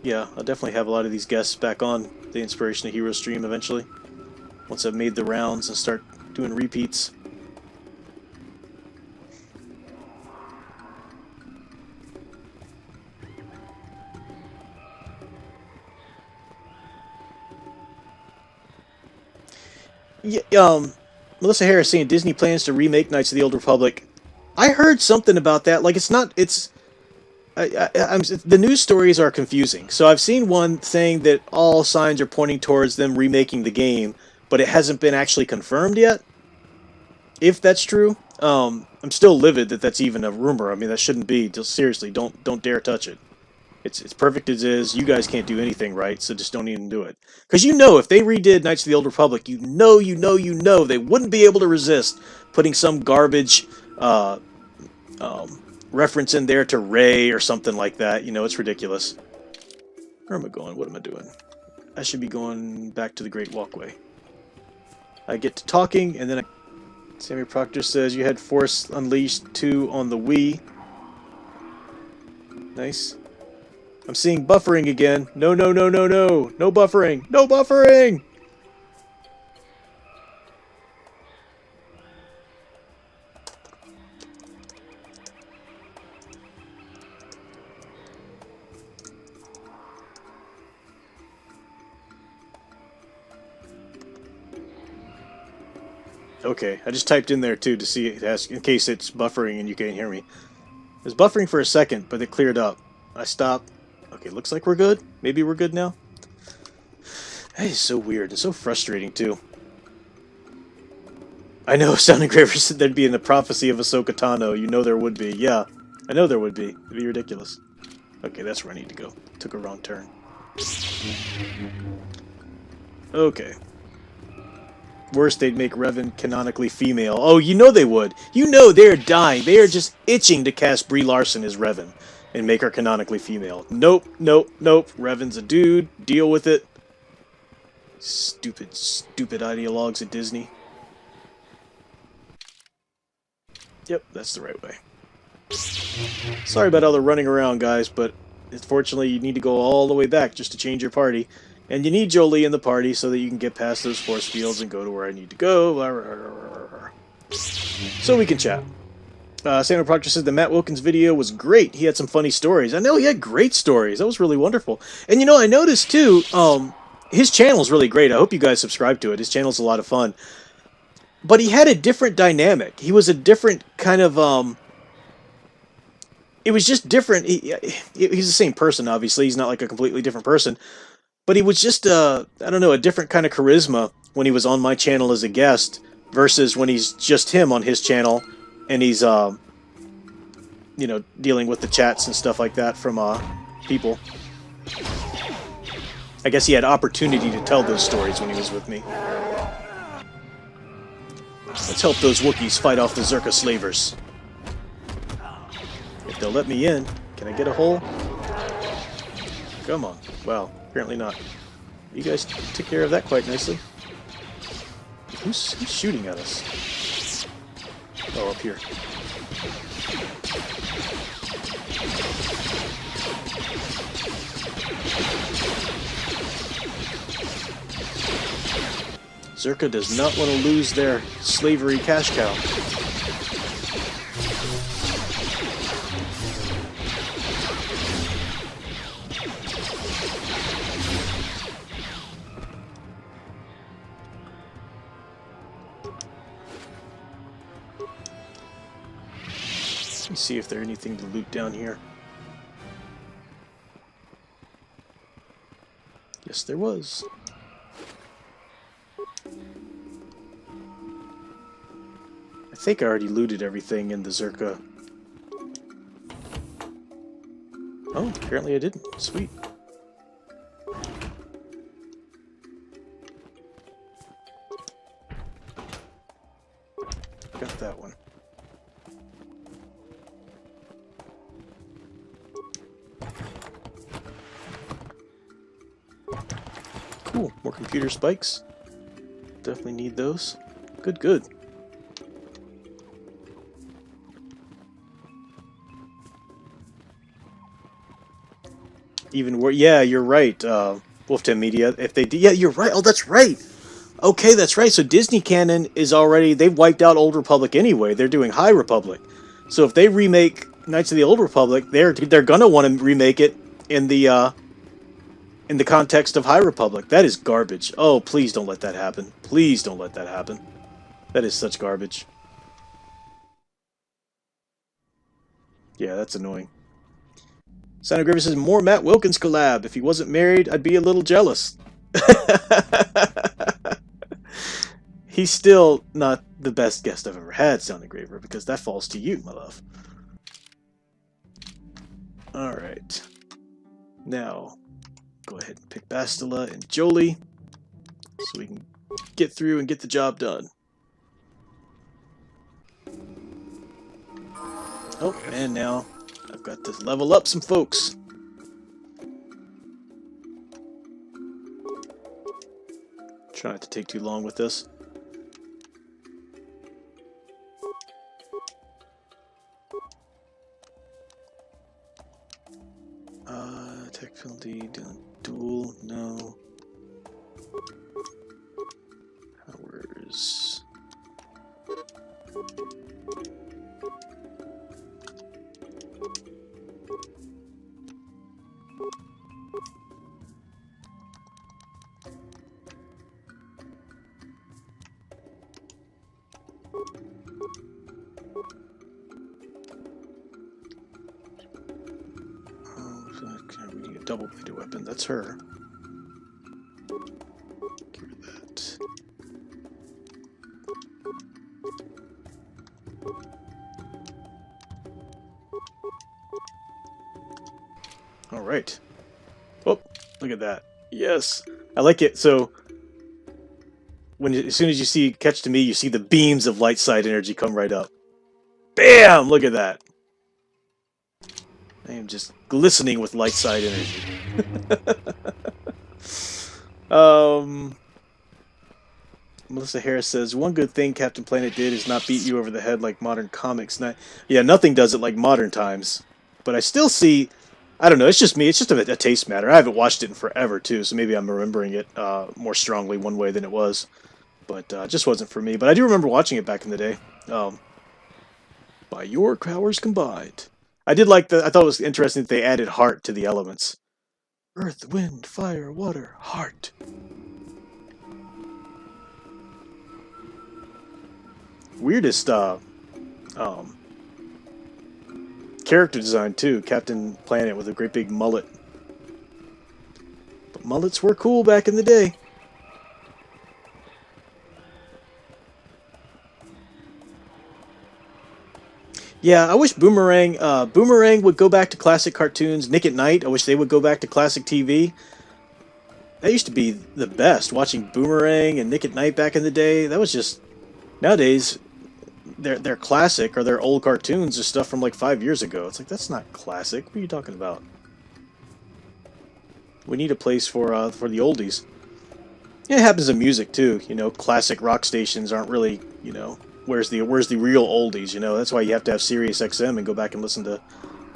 yeah, I'll definitely have a lot of these guests back on the Inspiration of Heroes stream eventually. Once I've made the rounds and start doing repeats. Yeah, Melissa Harris saying Disney plans to remake Knights of the Old Republic. I heard something about that. Like, it's not... the news stories are confusing. So I've seen one saying that all signs are pointing towards them remaking the game, but it hasn't been actually confirmed yet. If that's true, I'm still livid that that's even a rumor. I mean, that shouldn't be. Just seriously, don't dare touch it. It's perfect as is. You guys can't do anything right, so just don't even do it. Because if they redid Knights of the Old Republic, you know they wouldn't be able to resist putting some garbage reference in there to Rey or something like that. It's ridiculous. Where am I going? What am I doing? I should be going back to the Great Walkway. I get to talking, and then Sammy Proctor says you had Force Unleashed 2 on the Wii. Nice. I'm seeing buffering again. No. No buffering. No buffering! Okay, I just typed in there too to see in case it's buffering and you can't hear me. It was buffering for a second, but it cleared up. I stopped. Okay, looks like we're good. Maybe we're good now. That is so weird and so frustrating too. I know Sound Engraver said there'd be in the prophecy of Ahsoka Tano. You know there would be. Yeah, I know there would be. It'd be ridiculous. Okay, that's where I need to go. Took a wrong turn. Okay. Worse, they'd make Revan canonically female. Oh, you know they would. They're dying. They are just itching to cast Brie Larson as Revan and make her canonically female. Nope. Revan's a dude. Deal with it. Stupid ideologues at Disney. Yep, that's the right way. Sorry about all the running around, guys, but unfortunately you need to go all the way back just to change your party. And you need Jolie in the party so that you can get past those force fields and go to where I need to go. So we can chat. Sandra Proctor said the Matt Wilkins video was great. He had some funny stories. I know he had great stories. That was really wonderful. And I noticed too, his channel's really great. I hope you guys subscribe to it. His channel's a lot of fun. But he had a different dynamic. He was a different kind of... it was just different. He's the same person, obviously. He's not like a completely different person. But he was just, I don't know, a different kind of charisma when he was on my channel as a guest versus when he's just him on his channel and he's, dealing with the chats and stuff like that from people. I guess he had opportunity to tell those stories when he was with me. Let's help those Wookiees fight off the Zerka slavers. If they'll let me in, can I get a hole? Come on. Wow. Apparently not. You guys took care of that quite nicely. Who's shooting at us? Oh, up here. Zerka does not want to lose their slavery cash cow. Let me see if there's anything to loot down here. Yes, there was. I think I already looted everything in the Zerka. Oh, apparently I didn't. Sweet. Got that one. Cool. More computer spikes. Definitely need those. Good, good. Even worse. Yeah, you're right, Wolftown Media. If they do, yeah, you're right. Oh, that's right. Okay, that's right. So Disney canon is already, they've wiped out Old Republic anyway. They're doing High Republic. So if they remake Knights of the Old Republic, they're gonna want to remake it in the context of High Republic. That is garbage. Oh, please don't let that happen. Please don't let that happen. That is such garbage. Yeah, that's annoying. Santa Griffin says, more Matt Wilkins collab. If he wasn't married, I'd be a little jealous. He's still not the best guest I've ever had, Sound Engraver, because that falls to you, my love. Alright. Now, go ahead and pick Bastila and Jolie, so we can get through and get the job done. Oh, and now I've got to level up some folks. Try not to take too long with this. Tech penalty, duel, no. Powers. We need a double-bladed weapon. That's her. Give her that. All right. Oh, look at that. Yes, I like it. So, as soon as you see Catch to Me, you see the beams of light side energy come right up. Bam! Look at that. I am just glistening with light side energy. Melissa Harris says, one good thing Captain Planet did is not beat you over the head like modern comics. Yeah, nothing does it like modern times. But I still see, I don't know, it's just me. It's just a taste matter. I haven't watched it in forever, too, so maybe I'm remembering it more strongly one way than it was. But it just wasn't for me. But I do remember watching it back in the day. By your powers combined. I did like I thought it was interesting that they added heart to the elements. Earth, wind, fire, water, heart. Weirdest character design too. Captain Planet with a great big mullet. But mullets were cool back in the day. Yeah, I wish Boomerang would go back to classic cartoons. Nick at Night, I wish they would go back to classic TV. That used to be the best, watching Boomerang and Nick at Night back in the day. That was just... Nowadays, they're classic, or they're old cartoons, or stuff from like 5 years ago. It's like, that's not classic. What are you talking about? We need a place for the oldies. Yeah, it happens in music, too. You know, classic rock stations aren't really, you know... Where's the real oldies, you know? That's why you have to have Sirius XM and go back and listen to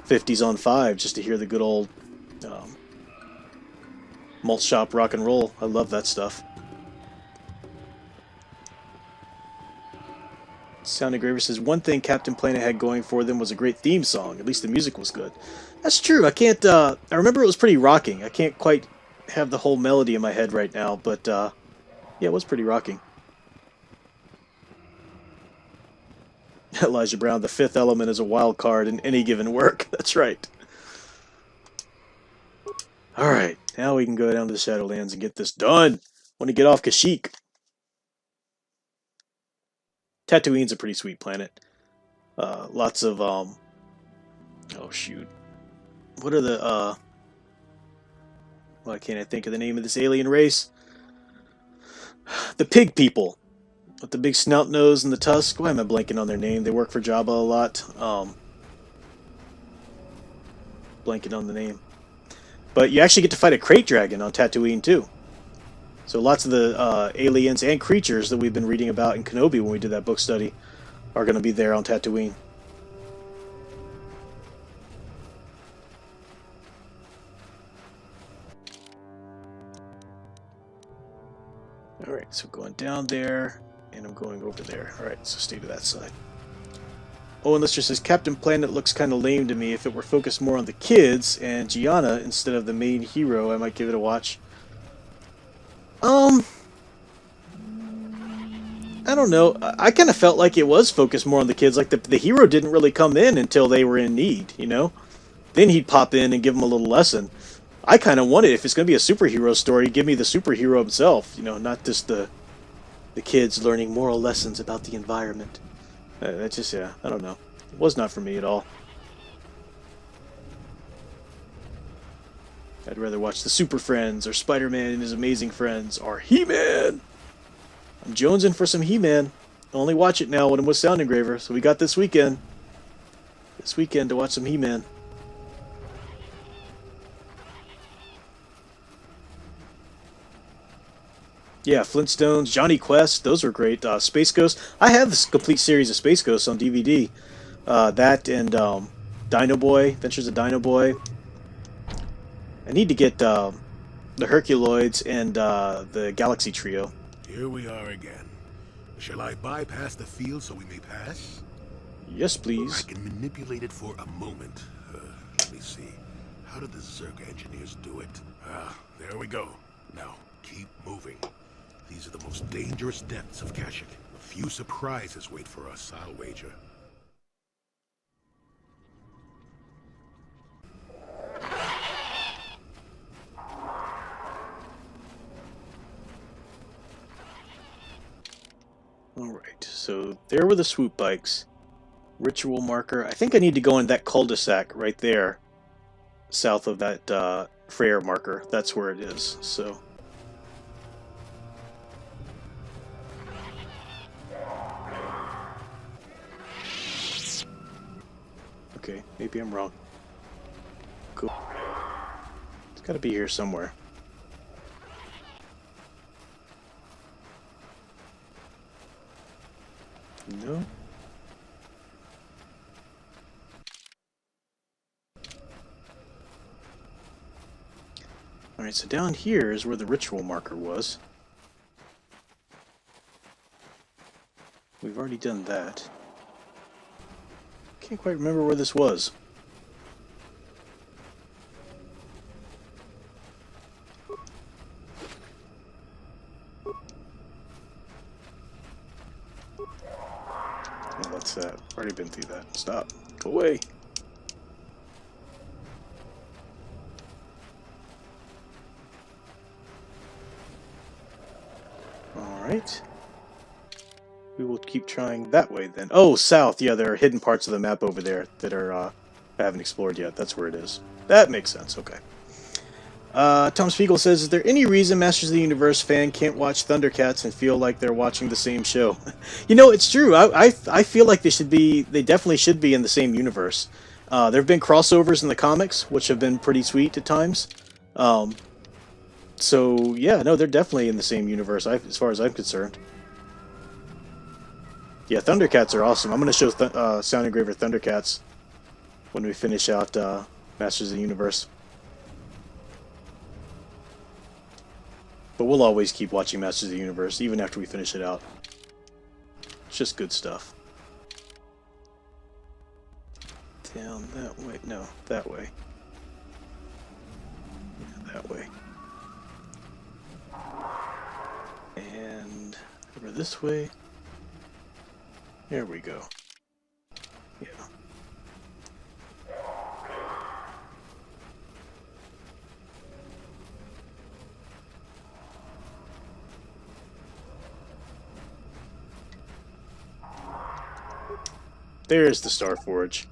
50s on 5 just to hear the good old um, malt shop rock and roll. I love that stuff. Sound Engraver says, one thing Captain Planet had going for them was a great theme song. At least the music was good. That's true. I can't, I remember it was pretty rocking. I can't quite have the whole melody in my head right now, but, yeah, it was pretty rocking. Elijah Brown, the fifth element is a wild card in any given work. That's right. Alright, now we can go down to the Shadowlands and get this done. I want to get off Kashyyyk. Tatooine's a pretty sweet planet. Lots of, oh shoot. What are the, why can't I think of the name of this alien race? The pig people. With the big snout nose and the tusk. Why am I blanking on their name? They work for Jabba a lot. Blanking on the name. But you actually get to fight a crate dragon on Tatooine too. So lots of the aliens and creatures that we've been reading about in Kenobi when we did that book study are going to be there on Tatooine. Alright, so going down there, and I'm going over there. Alright, so stay to that side. Owen Lister says, Captain Planet looks kind of lame to me. If it were focused more on the kids and Gianna instead of the main hero, I might give it a watch. I don't know. I kind of felt like it was focused more on the kids. Like the hero didn't really come in until they were in need, you know? Then he'd pop in and give them a little lesson. I kind of wanted, if it's going to be a superhero story, give me the superhero himself, you know, not just the kids learning moral lessons about the environment. That's just, yeah, I don't know. It was not for me at all. I'd rather watch the Super Friends, or Spider-Man and his Amazing Friends, or He-Man! I'm jonesing for some He-Man. I only watch it now when I'm with Sound Engraver, so we got this weekend. This weekend to watch some He-Man. Yeah, Flintstones, Johnny Quest, those were great. Space Ghost. I have this complete series of Space Ghosts on DVD. That and Dino Boy, Adventures of Dino Boy. I need to get the Herculoids and the Galaxy Trio. Here we are again. Shall I bypass the field so we may pass? Yes, please. I can manipulate it for a moment. Let me see. How did the Zerg engineers do it? There we go. Now, keep moving. These are the most dangerous depths of Kashyyyk. A few surprises wait for us, I'll wager. Alright, so there were the swoop bikes. Ritual marker. I think I need to go in that cul-de-sac right there. South of that Freyr marker. That's where it is, so... Okay, maybe I'm wrong. Cool. It's gotta be here somewhere. No? Alright, so down here is where the ritual marker was. We've already done that. Can't quite remember where this was. Oh, that's that. Already been through that. Stop. Go away. Alright. We will keep trying that way then. Oh, south. Yeah, there are hidden parts of the map over there that are I haven't explored yet. That's where it is. That makes sense. Okay. Tom Spiegel says, is there any reason Masters of the Universe fan can't watch Thundercats and feel like they're watching the same show? You know, it's true. I feel like they definitely should be in the same universe. There have been crossovers in the comics, which have been pretty sweet at times. So, yeah, no, they're definitely in the same universe, as far as I'm concerned. Yeah, Thundercats are awesome. I'm going to show Sound Engraver Thundercats when we finish out Masters of the Universe. But we'll always keep watching Masters of the Universe, even after we finish it out. It's just good stuff. Down that way. No, that way. Yeah, that way. And over this way. There we go. Yeah. There's the Star Forge.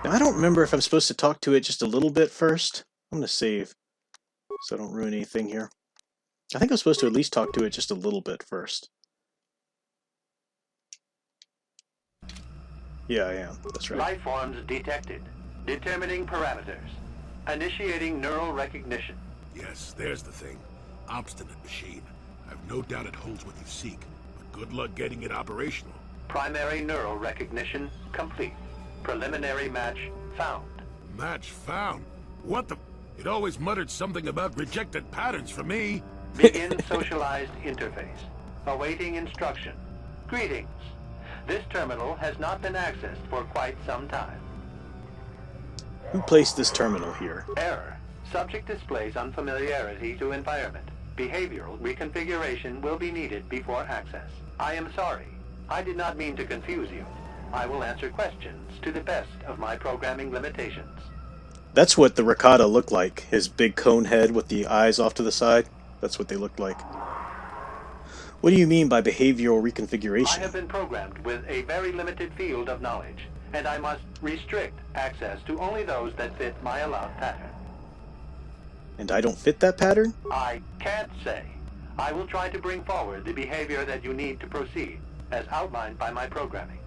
Now, I don't remember if I'm supposed to talk to it just a little bit first. I'm going to save so I don't ruin anything here. I think I'm supposed to at least talk to it just a little bit first. Yeah, I am. That's right. Life forms detected. Determining parameters. Initiating neural recognition. Yes, there's the thing. Obstinate machine. I've no doubt it holds what you seek, but good luck getting it operational. Primary neural recognition complete. Preliminary match found. Match found? What the... It always muttered something about rejected patterns for me. Begin socialized interface. Awaiting instruction. Greetings. This terminal has not been accessed for quite some time. Who placed this terminal here? Error. Subject displays unfamiliarity to environment. Behavioral reconfiguration will be needed before access. I am sorry. I did not mean to confuse you. I will answer questions to the best of my programming limitations. That's what the ricotta looked like. His big cone head with the eyes off to the side. That's what they looked like. What do you mean by behavioral reconfiguration? I have been programmed with a very limited field of knowledge, and I must restrict access to only those that fit my allowed pattern. And I don't fit that pattern? I can't say. I will try to bring forward the behavior that you need to proceed, as outlined by my programming.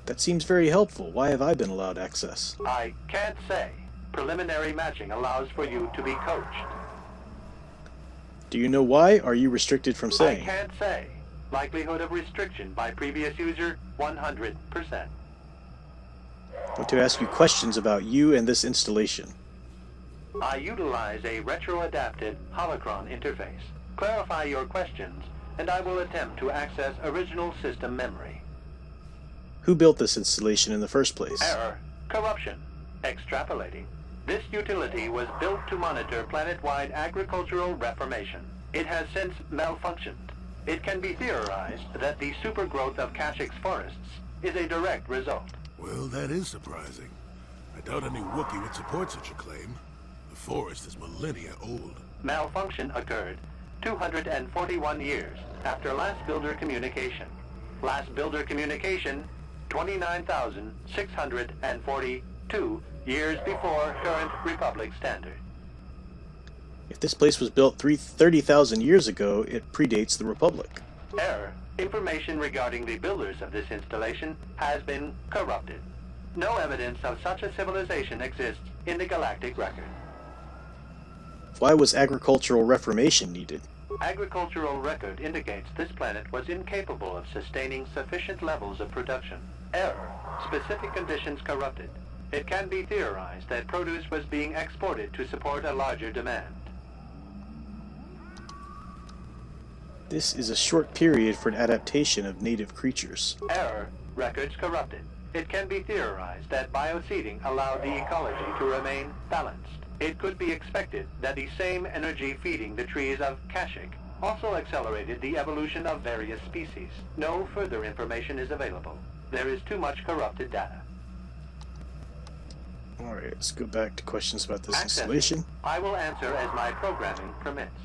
That seems very helpful. Why have I been allowed access? I can't say. Preliminary matching allows for you to be coached. Do you know why? Are you restricted from saying? I can't say. Likelihood of restriction by previous user, 100%. I want to ask you questions about you and this installation. I utilize a retro-adapted holocron interface. Clarify your questions, and I will attempt to access original system memory. Who built this installation in the first place? Error. Corruption. Extrapolating. This utility was built to monitor planet-wide agricultural reformation. It has since malfunctioned. It can be theorized that the supergrowth of Kashyk's forests is a direct result. Well, that is surprising. I doubt any Wookiee would support such a claim. The forest is millennia old. Malfunction occurred 241 years after last builder communication. Last builder communication, 29,642 years before current Republic standard. If this place was built 30,000 years ago, it predates the Republic. Error. Information regarding the builders of this installation has been corrupted. No evidence of such a civilization exists in the galactic record. Why was agricultural reformation needed? Agricultural record indicates this planet was incapable of sustaining sufficient levels of production. Error. Specific conditions corrupted. It can be theorized that produce was being exported to support a larger demand. This is a short period for an adaptation of native creatures. Error. Records corrupted. It can be theorized that bioseeding allowed the ecology to remain balanced. It could be expected that the same energy feeding the trees of Kashyk also accelerated the evolution of various species. No further information is available. There is too much corrupted data. Alright, let's go back to questions about this Access. installation. I will answer as my programming permits.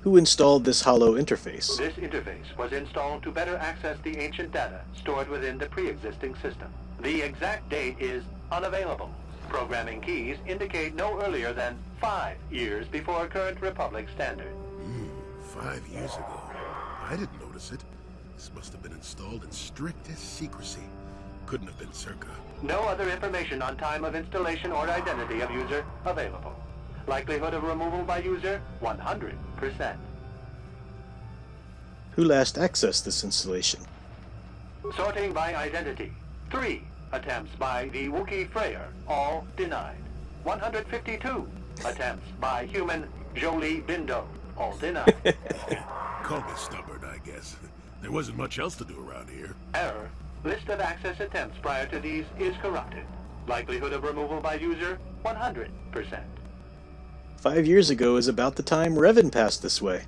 Who installed this hollow interface? This interface was installed to better access the ancient data stored within the pre-existing system. The exact date is unavailable. Programming keys indicate no earlier than 5 years before current Republic standard. 5 years ago. I didn't notice it. This must have been installed in strictest secrecy. Couldn't have been Zerka. No other information on time of installation or identity of user available. Likelihood of removal by user, 100%. Who last accessed this installation? Sorting by identity. 3 attempts by the Wookiee Freyer, all denied. 152 attempts by human Jolie Bindo, all denied. Call me stubborn, I guess. There wasn't much else to do around here. Error. List of access attempts prior to these is corrupted. Likelihood of removal by user, 100%. 5 years ago is about the time Revan passed this way.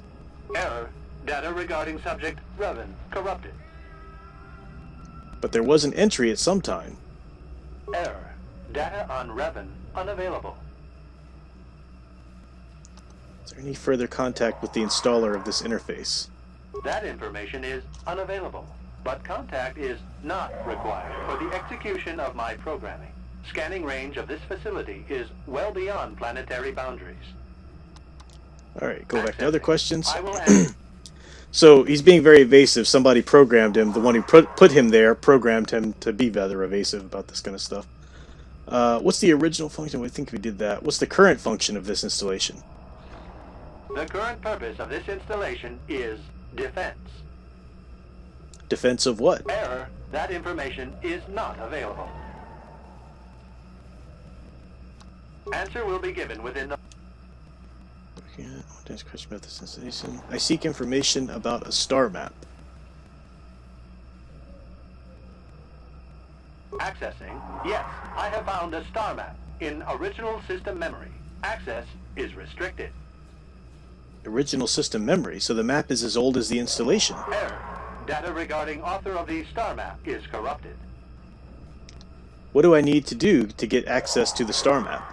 Error. Data regarding subject Revan corrupted. But there was an entry at some time. Error. Data on Revan unavailable. Is there any further contact with the installer of this interface? That information is unavailable, but contact is not required for the execution of my programming. Scanning range of this facility is well beyond planetary boundaries. Alright, go back to other questions. I will end. So, he's being very evasive. Somebody programmed him. The one who put him there programmed him to be rather evasive about this kind of stuff. What's the original function? I think we did that. What's the current function of this installation? The current purpose of this installation is defense. Defense of what? Error. That information is not available. Answer will be given within the... Question about this installation. I seek information about a star map. Accessing. Yes, I have found a star map in original system memory. Access is restricted. Original system memory, so the map is as old as the installation. Error. Data regarding author of the star map is corrupted. What do I need to do to get access to the star map?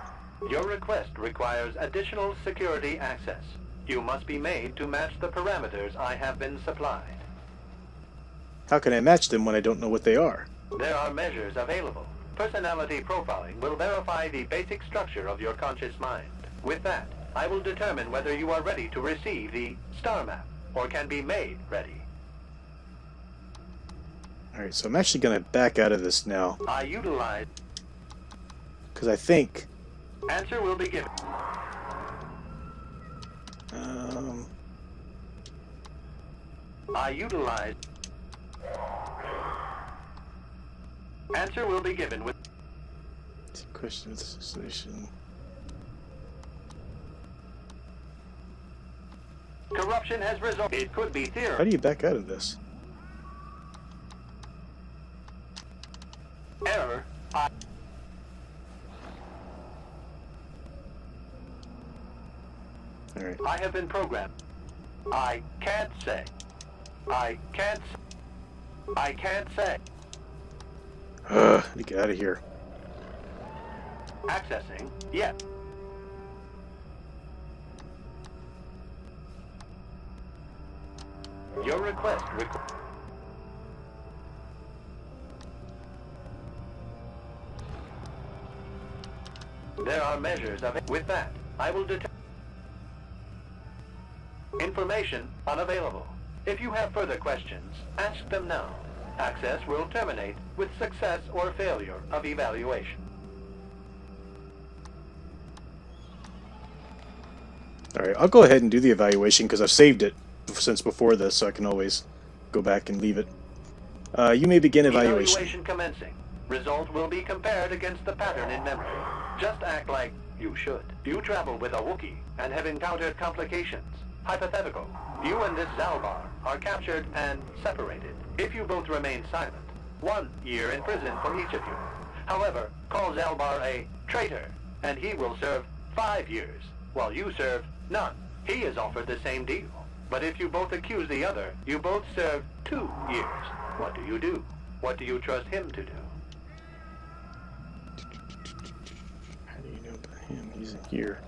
Your request requires additional security access. You must be made to match the parameters I have been supplied. How can I match them when I don't know what they are? There are measures available. Personality profiling will verify the basic structure of your conscious mind. With that, I will determine whether you are ready to receive the star map, or can be made ready. Alright, so I'm actually going to back out of this now. I utilize... Because I think... Answer will be given. I utilize... Answer will be given with... Question of this installation... Corruption has resulted. It could be theory. How do you back out of this? Error. Alright. I have been programmed. I can't say. I can't say. I need to get out of here. Accessing. Yes. Your request There are measures of it. With that, I will determine. Information unavailable. If you have further questions, ask them now. Access will terminate with success or failure of evaluation. Alright, I'll go ahead and do the evaluation because I've saved it since before this, so I can always go back and leave it. You may begin evaluation. Evaluation commencing. Result will be compared against the pattern in memory. Just act like you should. You travel with a Wookiee and have encountered complications. Hypothetical. You and this Zalbar are captured and separated. If you both remain silent, 1 year in prison for each of you. However, call Zalbar a traitor, and he will serve 5 years, while you serve none. He is offered the same deal. But if you both accuse the other, you both serve 2 years. What do you do? What do you trust him to do? How do you know about him? He's in here.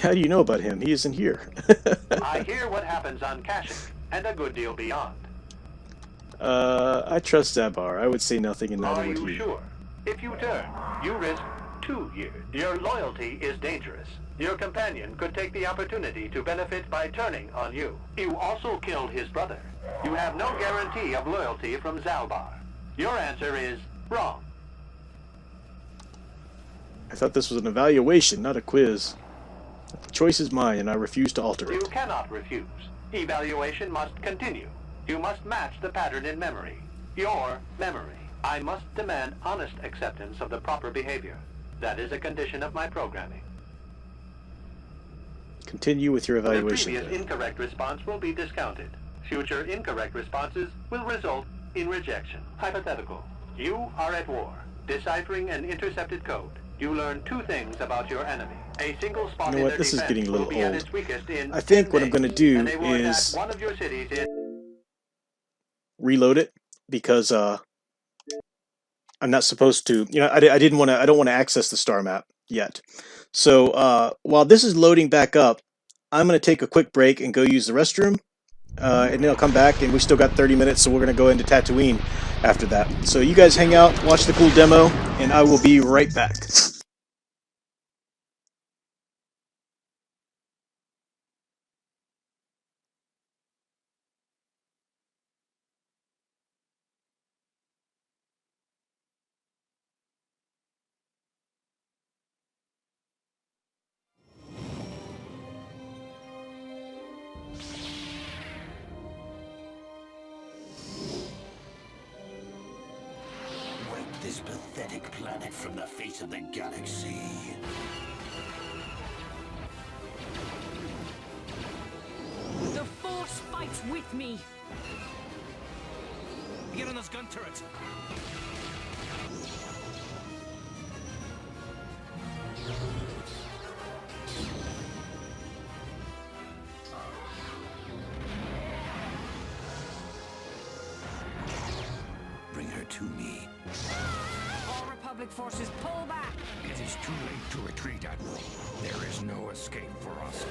How do you know about him? He isn't here. I hear what happens on Kashyyyk, and a good deal beyond. I trust Zabar. I would say nothing and neither Are would you he. sure? If you turn, you risk 2 years. Your loyalty is dangerous. Your companion could take the opportunity to benefit by turning on you. You also killed his brother. You have no guarantee of loyalty from Zalbar. Your answer is wrong. I thought this was an evaluation, not a quiz. The choice is mine, and I refuse to alter You it. cannot refuse. Evaluation must continue. You must match the pattern in memory. Your memory. I must demand honest acceptance of the proper behavior. That is a condition of my programming. Continue with your evaluation. The previous then. incorrect response will be discounted. Future incorrect responses will result in rejection. Hypothetical. You are at war, deciphering an intercepted code. You learn two things about your enemy. A single spot You know in what, their this is defense getting a will little be at old. its weakest in I think 10 what I'm days, going to do and they will attack is one of your cities in... reload it, because I'm not supposed to, I don't want to access the star map yet. So while this is loading back up, I'm going to take a quick break and go use the restroom, and then I'll come back, and we still got 30 minutes, so we're going to go into Tatooine after that. So you guys hang out, watch the cool demo, and I will be right back. Wipe this pathetic planet from the face of the galaxy. The Force fights with me! Get on those gun turrets! Bring her to me. All Republic forces pull back! It is too late to retreat, Admiral. There is no escape for us.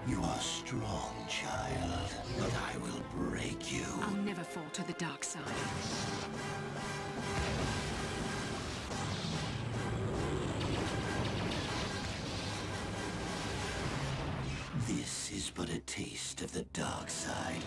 You are strong, child, but I will break you. I'll never fall to the dark side. This is but a taste of the dark side.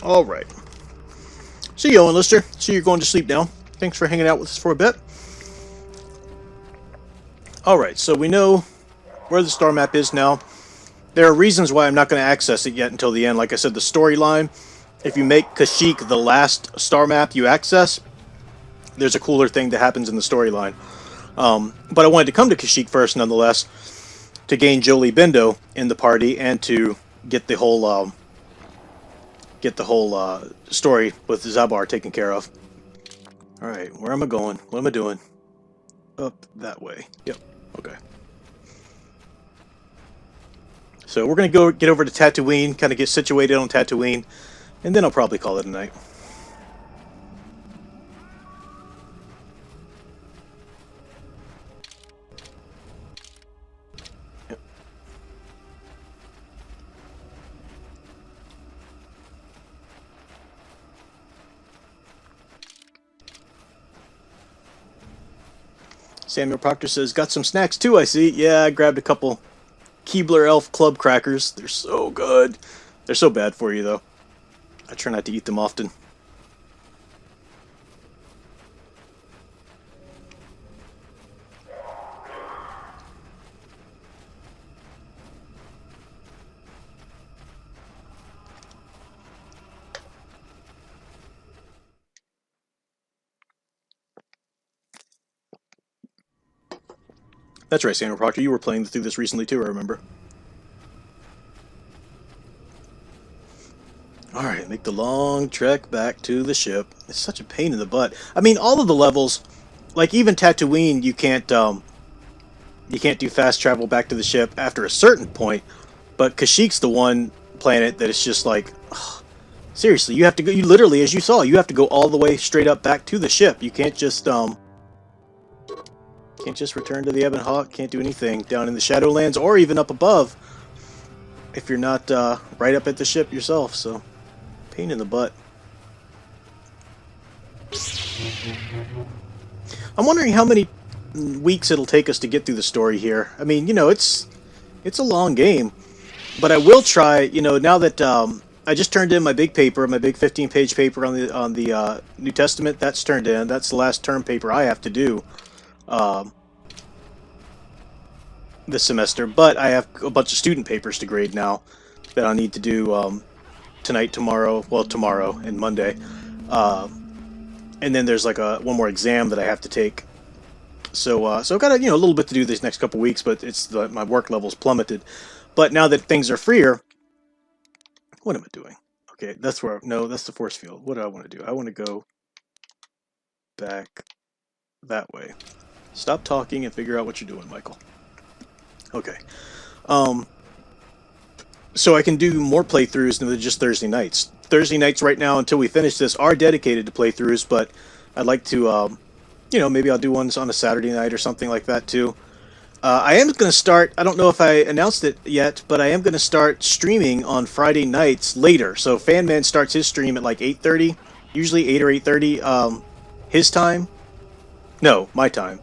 Alright. See you, Owen Lister. See you're going to sleep now. Thanks for hanging out with us for a bit. Alright, so we know where the star map is now. There are reasons why I'm not going to access it yet until the end. Like I said, the storyline. If you make Kashyyyk the last star map you access, there's a cooler thing that happens in the storyline. But I wanted to come to Kashyyyk first, nonetheless, to gain Jolie Bindo in the party and to get the whole story with Zabar taken care of. Alright, where am I going? What am I doing? Up that way. Yep, okay. So we're going to go get over to Tatooine, kind of get situated on Tatooine, and then I'll probably call it a night. Yep. Samuel Proctor says, got some snacks too, I see. Yeah, I grabbed a couple Keebler Elf Club crackers. They're so good. They're so bad for you, though. I try not to eat them often. That's right, Samuel Proctor. You were playing through this recently, too, I remember. Alright, make the long trek back to the ship. It's such a pain in the butt. I mean, all of the levels, like even Tatooine, you can't you can't do fast travel back to the ship after a certain point. But Kashyk's the one planet that is just like, ugh, seriously, you have to go. You literally, as you saw, you have to go all the way straight up back to the ship. You can't just return to the Ebon Hawk. Can't do anything down in the Shadowlands or even up above if you're not right up at the ship yourself. So, pain in the butt. I'm wondering how many weeks it'll take us to get through the story here. I mean, you know, it's a long game, but I will try. You know, now that I just turned in my big paper, my big 15-page paper on the New Testament. That's turned in. That's the last term paper I have to do this semester. But I have a bunch of student papers to grade now that I need to do tonight, tomorrow, well, tomorrow and Monday. And then there's like one more exam that I have to take. So, so I've got a little bit to do these next couple weeks, but it's my work level's plummeted. But now that things are freer, what am I doing? Okay, that's that's the force field. What do I want to do? I want to go back that way. Stop talking and figure out what you're doing, Michael. Okay. So I can do more playthroughs than just Thursday nights. Thursday nights right now until we finish this are dedicated to playthroughs, but I'd like to, maybe I'll do ones on a Saturday night or something like that too. I am going to start, I don't know if I announced it yet, but I am going to start streaming on Friday nights later. So Fanman starts his stream at like 8:30, usually 8 or 8:30 his time. No, my time.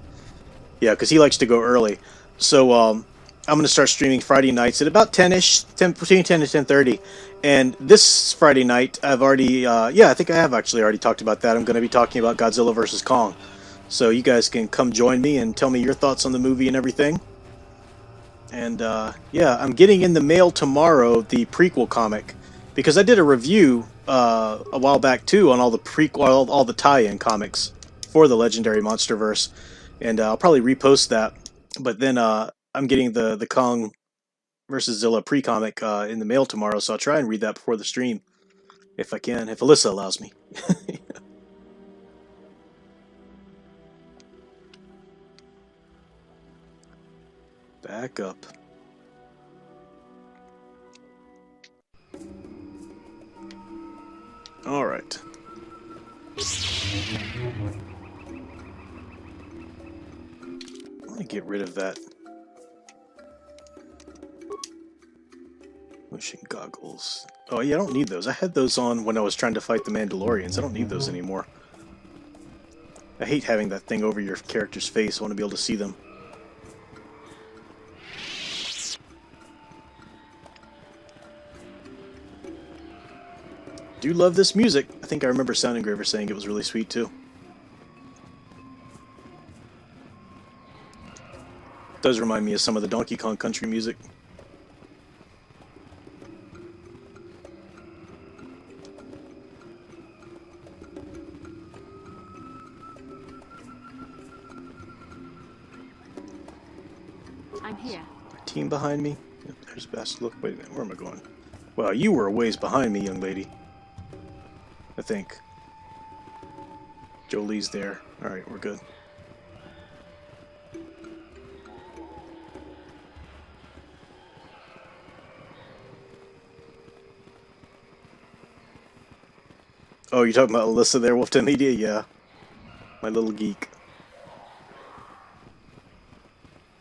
Yeah, because he likes to go early. So I'm going to start streaming Friday nights at about 10-ish, between 10 and 10:30. And this Friday night, I've already, I think I have actually already talked about that. I'm going to be talking about Godzilla vs. Kong. So you guys can come join me and tell me your thoughts on the movie and everything. And I'm getting in the mail tomorrow the prequel comic, because I did a review a while back too on all the prequel, all the tie-in comics for the Legendary Monsterverse, and I'll probably repost that. But then I'm getting the Kong versus Zilla pre-comic in the mail tomorrow, so I'll try and read that before the stream if I can, if Alyssa allows me. Back up. All right. Let me get rid of that. Motion goggles. Oh yeah, I don't need those. I had those on when I was trying to fight the Mandalorians. I don't need those anymore. I hate having that thing over your character's face. I want to be able to see them. Do love this music. I think I remember Sound Engraver saying it was really sweet too. It does remind me of some of the Donkey Kong Country music. I'm here. Team behind me. Yep, there's Bast. Look, wait a minute. Where am I going? Well, you were a ways behind me, young lady. I think. Jolie's there. Alright, we're good. Oh, you're talking about Alyssa there, Wolfton Media? Yeah. My little geek.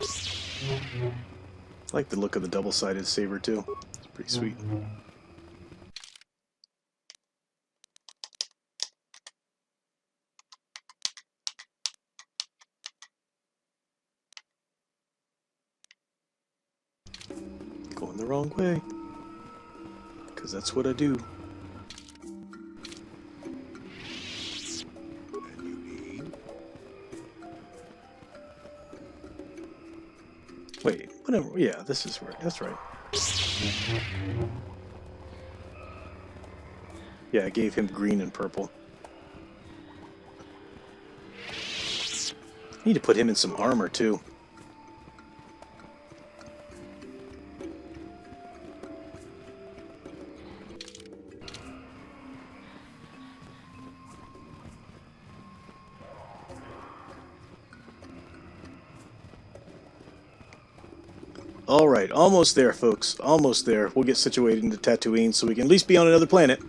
I like the look of the double-sided saber too. It's pretty sweet. Going the wrong way. Because that's what I do. Wait, whatever. Yeah, this is where. That's right. Yeah, I gave him green and purple. I need to put him in some armor too. Alright, almost there, folks. Almost there. We'll get situated into Tatooine so we can at least be on another planet.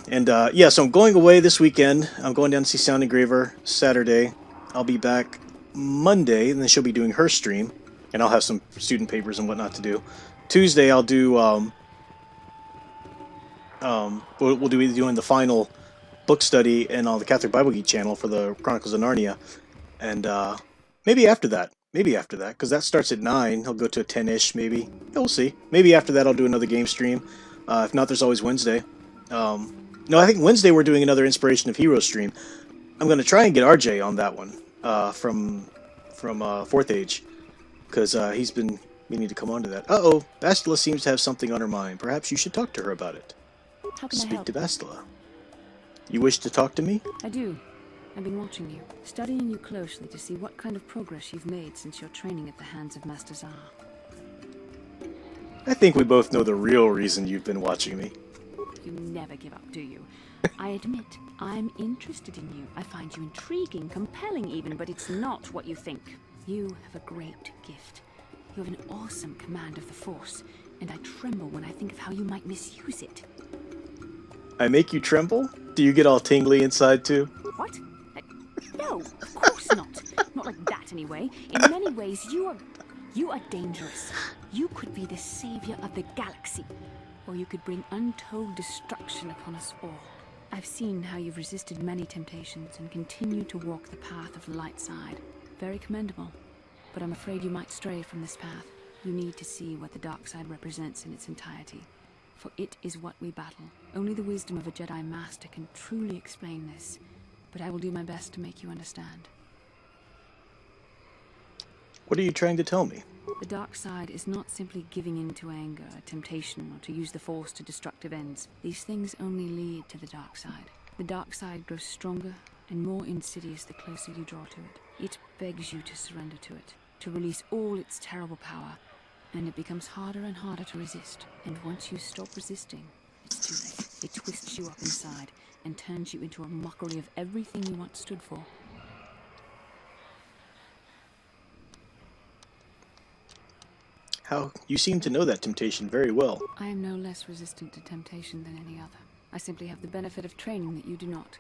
And, yeah, so I'm going away this weekend. I'm going down to see Sound Engraver Saturday. I'll be back Monday, and then she'll be doing her stream. And I'll have some student papers and whatnot to do. Tuesday, I'll do, we'll be doing the final book study and on the Catholic Bible Geek channel for the Chronicles of Narnia. And, maybe after that, because that starts at 9. I'll go to 10-ish, maybe. Yeah, we'll see. Maybe after that I'll do another game stream. If not, there's always Wednesday. No, I think Wednesday we're doing another Inspiration of Heroes stream. I'm going to try and get RJ on that one, from 4th Age, because he's been meaning to come on to that. Uh-oh, Bastila seems to have something on her mind. Perhaps you should talk to her about it. How can I Speak help? to Bastila. You wish to talk to me? I do. I've been watching you, studying you closely to see what kind of progress you've made since your training at the hands of Master Zahar. I think we both know the real reason you've been watching me. You never give up, do you? I admit, I'm interested in you. I find you intriguing, compelling even, but it's not what you think. You have a great gift. You have an awesome command of the Force, and I tremble when I think of how you might misuse it. I make you tremble? Do you get all tingly inside too? What? No, of course not. Not like that, anyway. In many ways, you are dangerous. You could be the savior of the galaxy, or you could bring untold destruction upon us all. I've seen how you've resisted many temptations and continue to walk the path of the light side. Very commendable, but I'm afraid you might stray from this path. You need to see what the dark side represents in its entirety, for it is what we battle. Only the wisdom of a Jedi Master can truly explain this, but I will do my best to make you understand. What are you trying to tell me? The dark side is not simply giving in to anger, temptation, or to use the Force to destructive ends. These things only lead to the dark side. The dark side grows stronger and more insidious the closer you draw to it. It begs you to surrender to it, to release all its terrible power, and it becomes harder and harder to resist. And once you stop resisting, it's too late. It twists you up inside and turns you into a mockery of everything you once stood for. How you seem to know that temptation very well. I am no less resistant to temptation than any other. I simply have the benefit of training that you do not.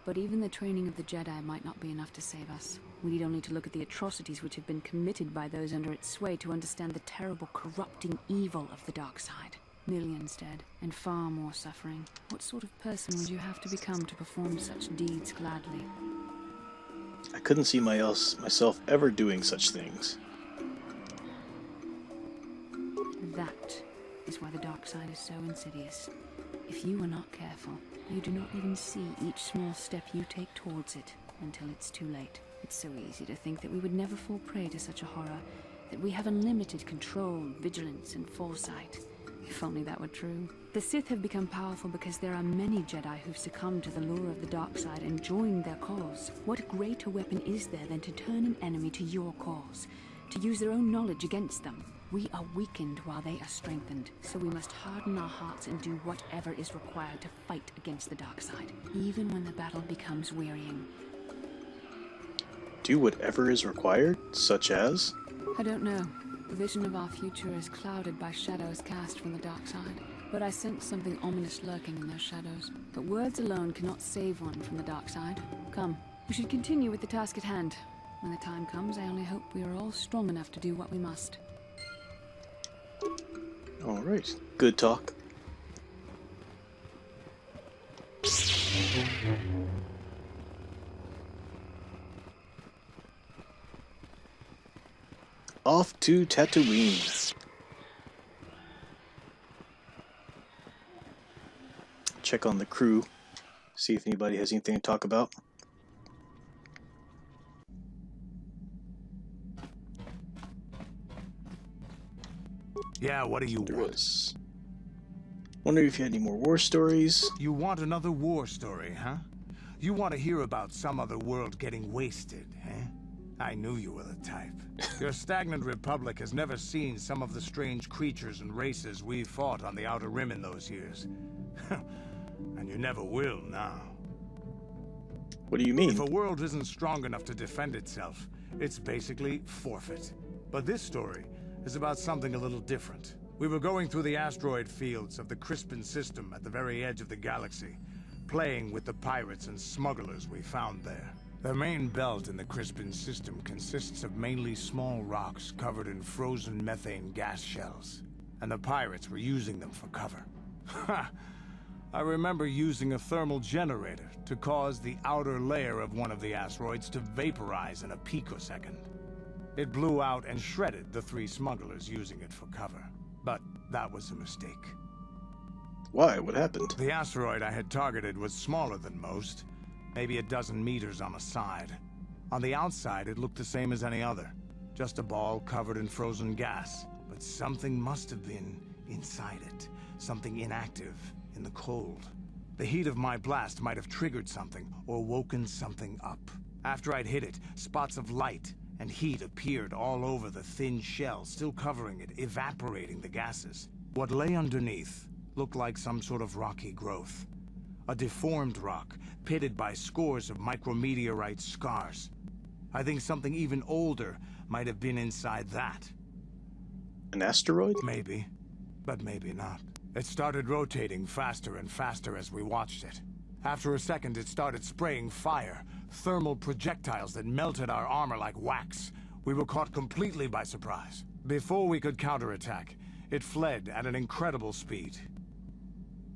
But even the training of the Jedi might not be enough to save us. We need only to look at the atrocities which have been committed by those under its sway to understand the terrible, corrupting evil of the dark side. Millions dead, and far more suffering. What sort of person would you have to become to perform such deeds gladly? I couldn't see myself ever doing such things. That is why the dark side is so insidious. If you are not careful, you do not even see each small step you take towards it until it's too late. It's so easy to think that we would never fall prey to such a horror, that we have unlimited control, vigilance, and foresight. If only that were true. The Sith have become powerful because there are many Jedi who've succumbed to the lure of the dark side and joined their cause. What greater weapon is there than to turn an enemy to your cause, to use their own knowledge against them? We are weakened while they are strengthened, so we must harden our hearts and do whatever is required to fight against the dark side, even when the battle becomes wearying. Do whatever is required, such as? I don't know. The vision of our future is clouded by shadows cast from the dark side. But I sense something ominous lurking in those shadows. But words alone cannot save one from the dark side. Come, we should continue with the task at hand. When the time comes, I only hope we are all strong enough to do what we must. Alright, good talk. Off to Tatooine. Check on the crew, see if anybody has anything to talk about. Yeah, what do you There want? was. Wonder if you had any more war stories. You want another war story, huh? You want to hear about some other world getting wasted, eh? I knew you were the type. Your stagnant republic has never seen some of the strange creatures and races we fought on the Outer Rim in those years. And you never will now. What do you mean? If a world isn't strong enough to defend itself, it's basically forfeit. But this story is about something a little different. We were going through the asteroid fields of the Crispin system at the very edge of the galaxy, playing with the pirates and smugglers we found there. The main belt in the Crispin system consists of mainly small rocks covered in frozen methane gas shells, and the pirates were using them for cover. Ha! I remember using a thermal generator to cause the outer layer of one of the asteroids to vaporize in a picosecond. It blew out and shredded the 3 smugglers using it for cover. But that was a mistake. Why? What happened? The asteroid I had targeted was smaller than most, maybe a dozen meters on a side. On the outside, it looked the same as any other, just a ball covered in frozen gas. But something must have been inside it, something inactive, in the cold. The heat of my blast might have triggered something, or woken something up. After I'd hit it, spots of light and heat appeared all over the thin shell, still covering it, evaporating the gases. What lay underneath looked like some sort of rocky growth. A deformed rock, pitted by scores of micrometeorite scars. I think something even older might have been inside that. An asteroid? Maybe, but maybe not. It started rotating faster and faster as we watched it. After a second, it started spraying fire, thermal projectiles that melted our armor like wax. We were caught completely by surprise. Before we could counterattack, it fled at an incredible speed.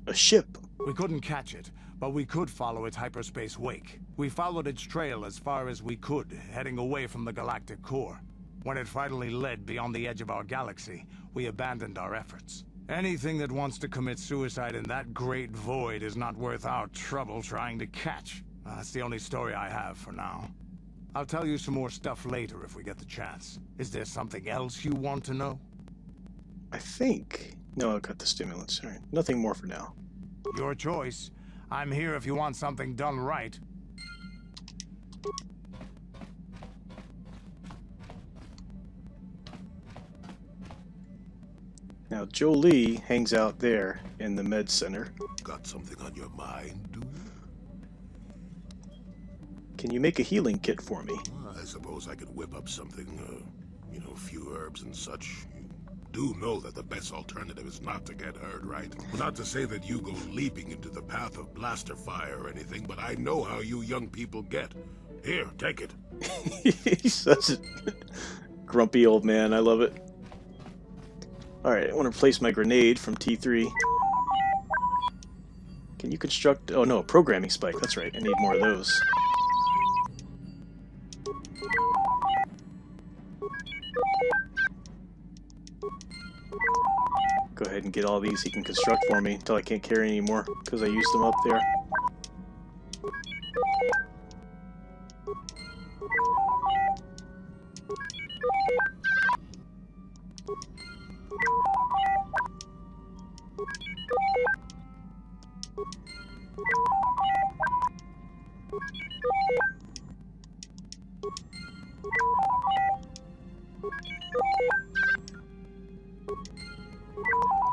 A ship? We couldn't catch it, but we could follow its hyperspace wake. We followed its trail as far as we could, heading away from the galactic core. When it finally led beyond the edge of our galaxy, we abandoned our efforts. Anything that wants to commit suicide in that great void is not worth our trouble trying to catch. That's the only story I have for now. I'll tell you some more stuff later if we get the chance. Is there something else you want to know? I think. No, I'll cut the stimulants. All right. Nothing more for now. Your choice. I'm here if you want something done right. Now, Jolie hangs out there in the med center. Got something on your mind, do you? Can you make a healing kit for me? I suppose I could whip up something, a few herbs and such. You do know that the best alternative is not to get hurt, right? Not to say that you go leaping into the path of blaster fire or anything, but I know how you young people get. Here, take it. He's such a grumpy old man. I love it. Alright, I want to replace my grenade from T3. Can you construct... Oh no, a programming spike. That's right. I need more of those. Go ahead and get all these he can construct for me until I can't carry anymore because I used them up there.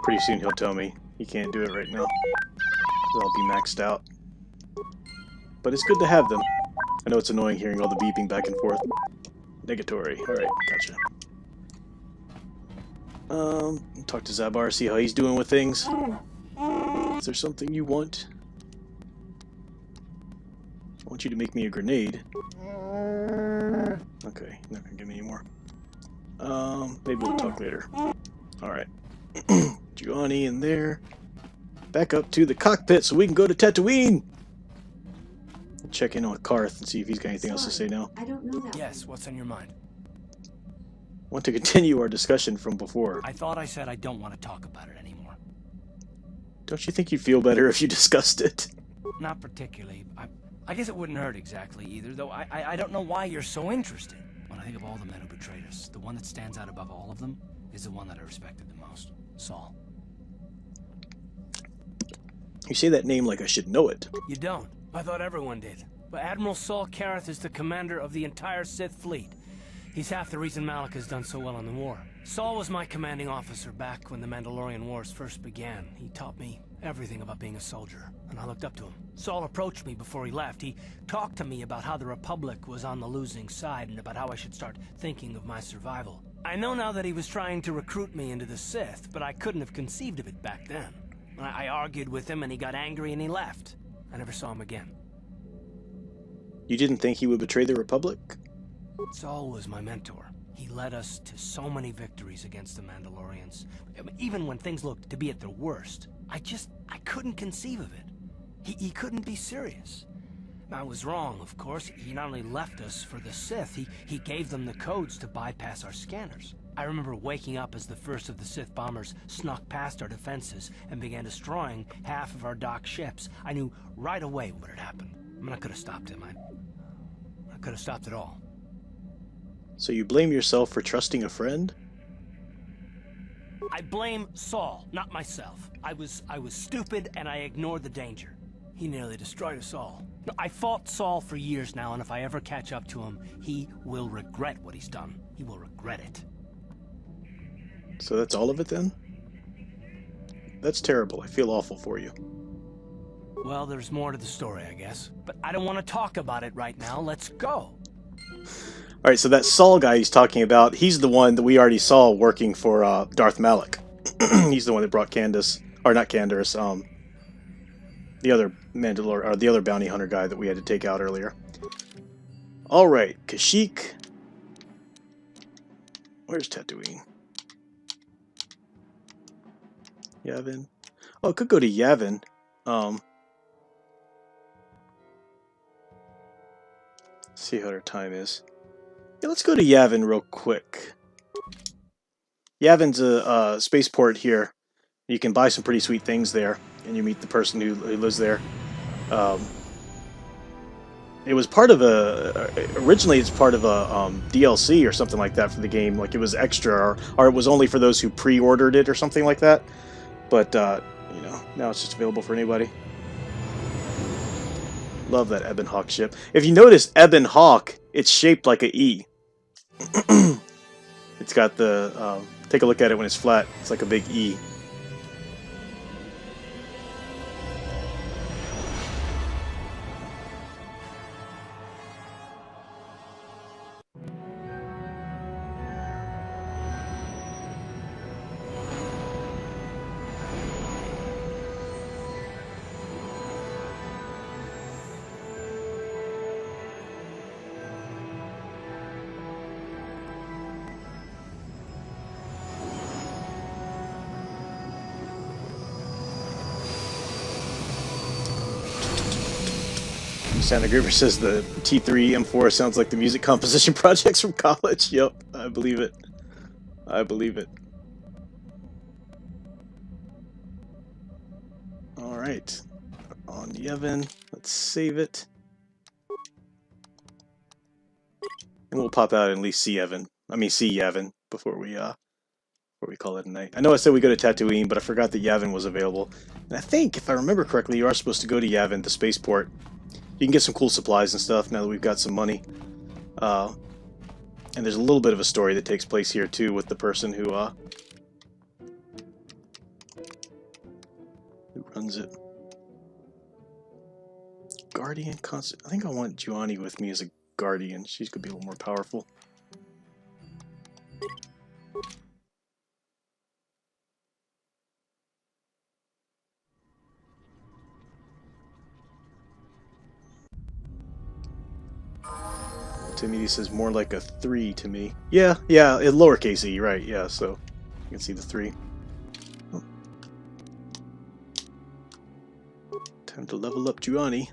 Pretty soon he'll tell me he can't do it right now. I'll be maxed out. But it's good to have them. I know it's annoying hearing all the beeping back and forth. Negatory. Alright, gotcha. Talk to Zabar, see how he's doing with things. Is there something you want? I want you to make me a grenade. Okay, not gonna give me any more. Maybe we'll talk later. Alright. Giovanni in there. Back up to the cockpit so we can go to Tatooine! Check in on Karth and see if he's got anything else to say now. I don't know that. Yes, what's on your mind? Want to continue our discussion from before. I thought I said I don't want to talk about it anymore. Don't you think you'd feel better if you discussed it? Not particularly. I guess it wouldn't hurt exactly either, though I don't know why you're so interested. When I think of all the men who betrayed us, the one that stands out above all of them is the one that I respected the most. Saul. You say that name like I should know it. You don't. I thought everyone did. But Admiral Saul Kareth is the commander of the entire Sith fleet. He's half the reason Malak has done so well in the war. Saul was my commanding officer back when the Mandalorian Wars first began. He taught me everything about being a soldier, and I looked up to him. Saul approached me before he left. He talked to me about how the Republic was on the losing side and about how I should start thinking of my survival. I know now that he was trying to recruit me into the Sith, but I couldn't have conceived of it back then. I argued with him and he got angry and he left. I never saw him again. You didn't think he would betray the Republic? Saul was my mentor. He led us to so many victories against the Mandalorians. I mean, even when things looked to be at their worst, I couldn't conceive of it. He couldn't be serious. I was wrong, of course. He not only left us for the Sith, he gave them the codes to bypass our scanners. I remember waking up as the first of the Sith bombers snuck past our defenses and began destroying half of our docked ships. I knew right away what had happened. I mean, I could have stopped him. I could have stopped it all. So you blame yourself for trusting a friend? I blame Saul, not myself. I was stupid and I ignored the danger. He nearly destroyed us all. I fought Saul for years now, and if I ever catch up to him, he will regret what he's done. He will regret it. So that's all of it then? That's terrible. I feel awful for you. Well, there's more to the story, I guess. But I don't want to talk about it right now. Let's go. Alright, so that Saul guy he's talking about, he's the one that we already saw working for Darth Malak. He's the one that brought Candace, or not Candace, the other Mandalore, or the other bounty hunter guy that we had to take out earlier. Alright, Kashyyyk. Where's Tatooine? Yavin. Oh, it could go to Yavin. See how our time is. Yeah, let's go to Yavin real quick. Yavin's a spaceport here. You can buy some pretty sweet things there, and you meet the person who lives there. It was part of originally it's part of a DLC or something like that for the game. Like it was extra, or it was only for those who pre-ordered it or something like that. But, you know, now it's just available for anybody. Love that Ebon Hawk ship. If you notice, Ebon Hawk, it's shaped like an E. It's got the, take a look at it when it's flat. It's like a big E. Santa Gruber says the T3 M4 sounds like the music composition projects from college. Yep, I believe it. I believe it. Alright. On Yavin. Let's save it. And we'll pop out and at least see Yavin before we call it a night. I know I said we go to Tatooine, but I forgot that Yavin was available. And I think, if I remember correctly, you are supposed to go to Yavin, the spaceport. You can get some cool supplies and stuff now that we've got some money. And there's a little bit of a story that takes place here too with the person who runs it. Guardian Constant. I think I want Juani with me as a guardian. She's gonna be a little more powerful. Timmy says more like a 3 to me. Yeah, lowercase e, right, yeah, so you can see the 3. Oh. Time to level up Juani.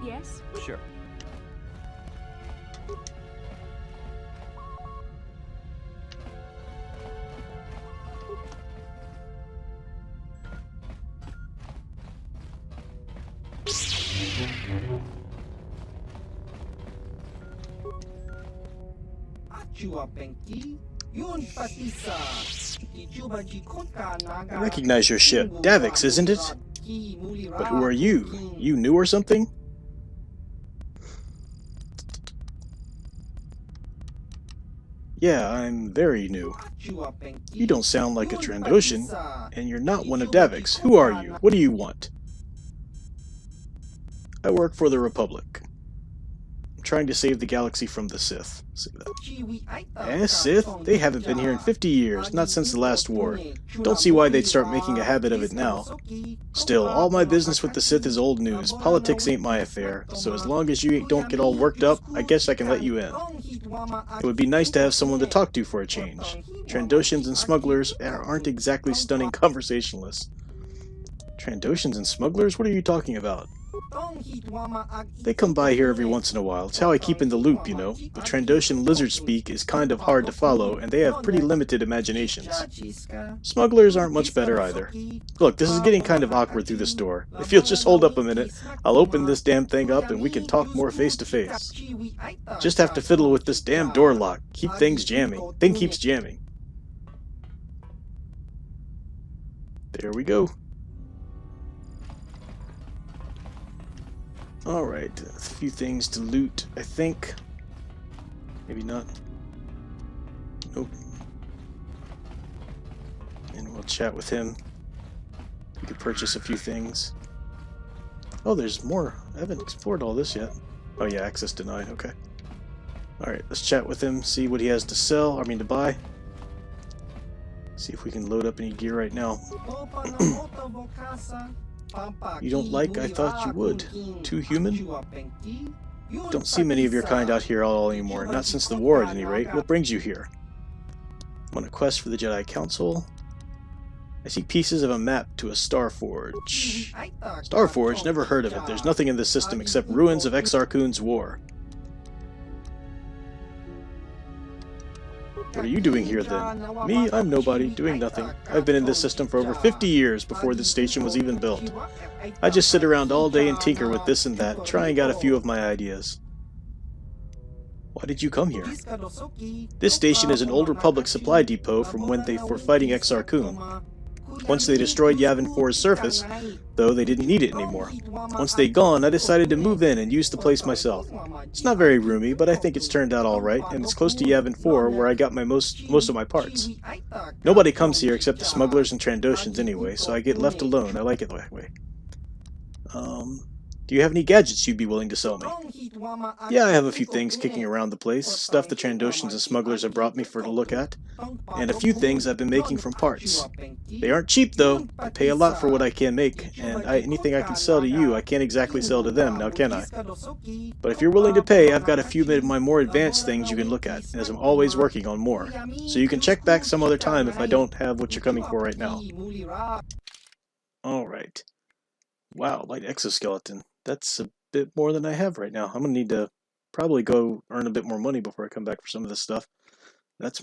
Yes? Sure. I recognize your ship. Davix, isn't it? But who are you? You new or something? Yeah, I'm very new. You don't sound like a Trandoshan, and you're not one of Davix. Who are you? What do you want? I work for the Republic. I'm trying to save the galaxy from the Sith. See that? Sith? They haven't been here in 50 years, not since the last war. Don't see why they'd start making a habit of it now. Still, all my business with the Sith is old news. Politics ain't my affair, so as long as you don't get all worked up, I guess I can let you in. It would be nice to have someone to talk to for a change. Trandoshans and smugglers aren't exactly stunning conversationalists. Trandoshans and smugglers? What are you talking about? They come by here every once in a while. It's how I keep in the loop, you know. But Trandoshan lizard speak is kind of hard to follow, and they have pretty limited imaginations. Smugglers aren't much better either. Look, this is getting kind of awkward through this door. If you'll just hold up a minute, I'll open this damn thing up and we can talk more face to face. Just have to fiddle with this damn door lock. Keep things jamming. Thing keeps jamming. There we go. Alright, a few things to loot, I think. Maybe not. Nope. And we'll chat with him. We could purchase a few things. Oh, there's more. I haven't explored all this yet. Oh yeah, access denied, okay. Alright, let's chat with him, see what he has to sell, to buy. See if we can load up any gear right now. You don't like? I thought you would. Too human? Don't see many of your kind out here at all anymore. Not since the war, at any rate. What brings you here? On a quest for the Jedi Council. I see pieces of a map to a Starforge. Starforge? Never heard of it. There's nothing in this system except ruins of Exar Kun's war. What are you doing here then? Me? I'm nobody, doing nothing. I've been in this system for over 50 years before this station was even built. I just sit around all day and tinker with this and that, trying out a few of my ideas. Why did you come here? This station is an old Republic supply depot from when they were fighting Exar Kun. Once they destroyed Yavin 4's surface, though they didn't need it anymore. Once they'd gone, I decided to move in and use the place myself. It's not very roomy, but I think it's turned out alright, and it's close to Yavin 4 where I got my most of my parts. Nobody comes here except the smugglers and Trandoshans anyway, so I get left alone. I like it that way. Do you have any gadgets you'd be willing to sell me? Yeah, I have a few things kicking around the place, stuff the Trandoshans and smugglers have brought me for to look at, and a few things I've been making from parts. They aren't cheap though, I pay a lot for what I can make, and anything I can sell to you I can't exactly sell to them, now can I? But if you're willing to pay, I've got a few of my more advanced things you can look at, as I'm always working on more. So you can check back some other time if I don't have what you're coming for right now. Alright. Wow, light exoskeleton. That's a bit more than I have right now. I'm gonna need to probably go earn a bit more money before I come back for some of this stuff. That's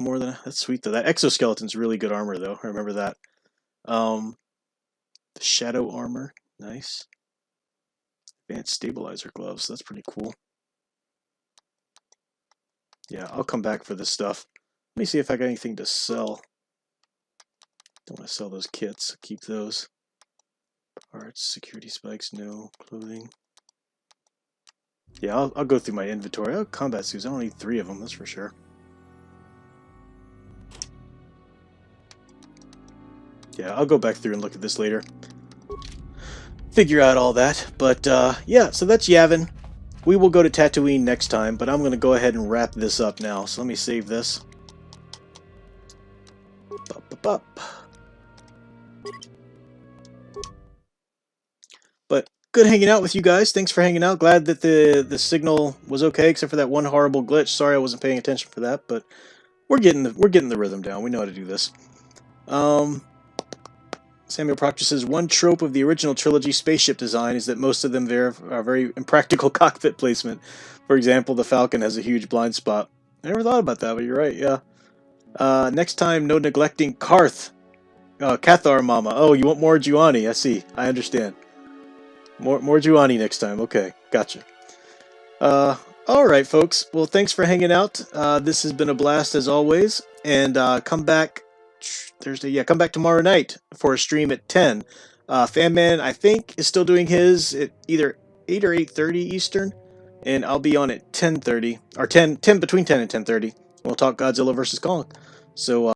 sweet though. That exoskeleton's really good armor though. I remember that. The shadow armor, nice. Advanced stabilizer gloves. That's pretty cool. Yeah, I'll come back for this stuff. Let me see if I got anything to sell. Don't want to sell those kits. Keep those. Parts, security spikes, no. Clothing. Yeah, I'll go through my inventory. Oh, combat suits. I don't need 3 of them, that's for sure. Yeah, I'll go back through and look at this later. Figure out all that. But, yeah, so that's Yavin. We will go to Tatooine next time, but I'm going to go ahead and wrap this up now. So let me save this. But good hanging out with you guys. Thanks for hanging out. Glad that the signal was okay, except for that one horrible glitch. Sorry I wasn't paying attention for that, but we're getting the rhythm down. We know how to do this. Samuel Proctor says, one trope of the original trilogy spaceship design is that most of them are very impractical cockpit placement. For example, the Falcon has a huge blind spot. I never thought about that, but you're right, yeah. Next time, no neglecting Cathar Mama. Oh, you want more Juani? I see. I understand. More Juani next time. Okay, gotcha. Alright, folks. Well, thanks for hanging out. This has been a blast as always. And come back Thursday. Yeah, come back tomorrow night for a stream at 10. Fanman, I think, is still doing his at either 8 or 8:30 Eastern. And I'll be on at 10:30. Or 10 between 10 and 10:30. We'll talk Godzilla vs. Kong. So,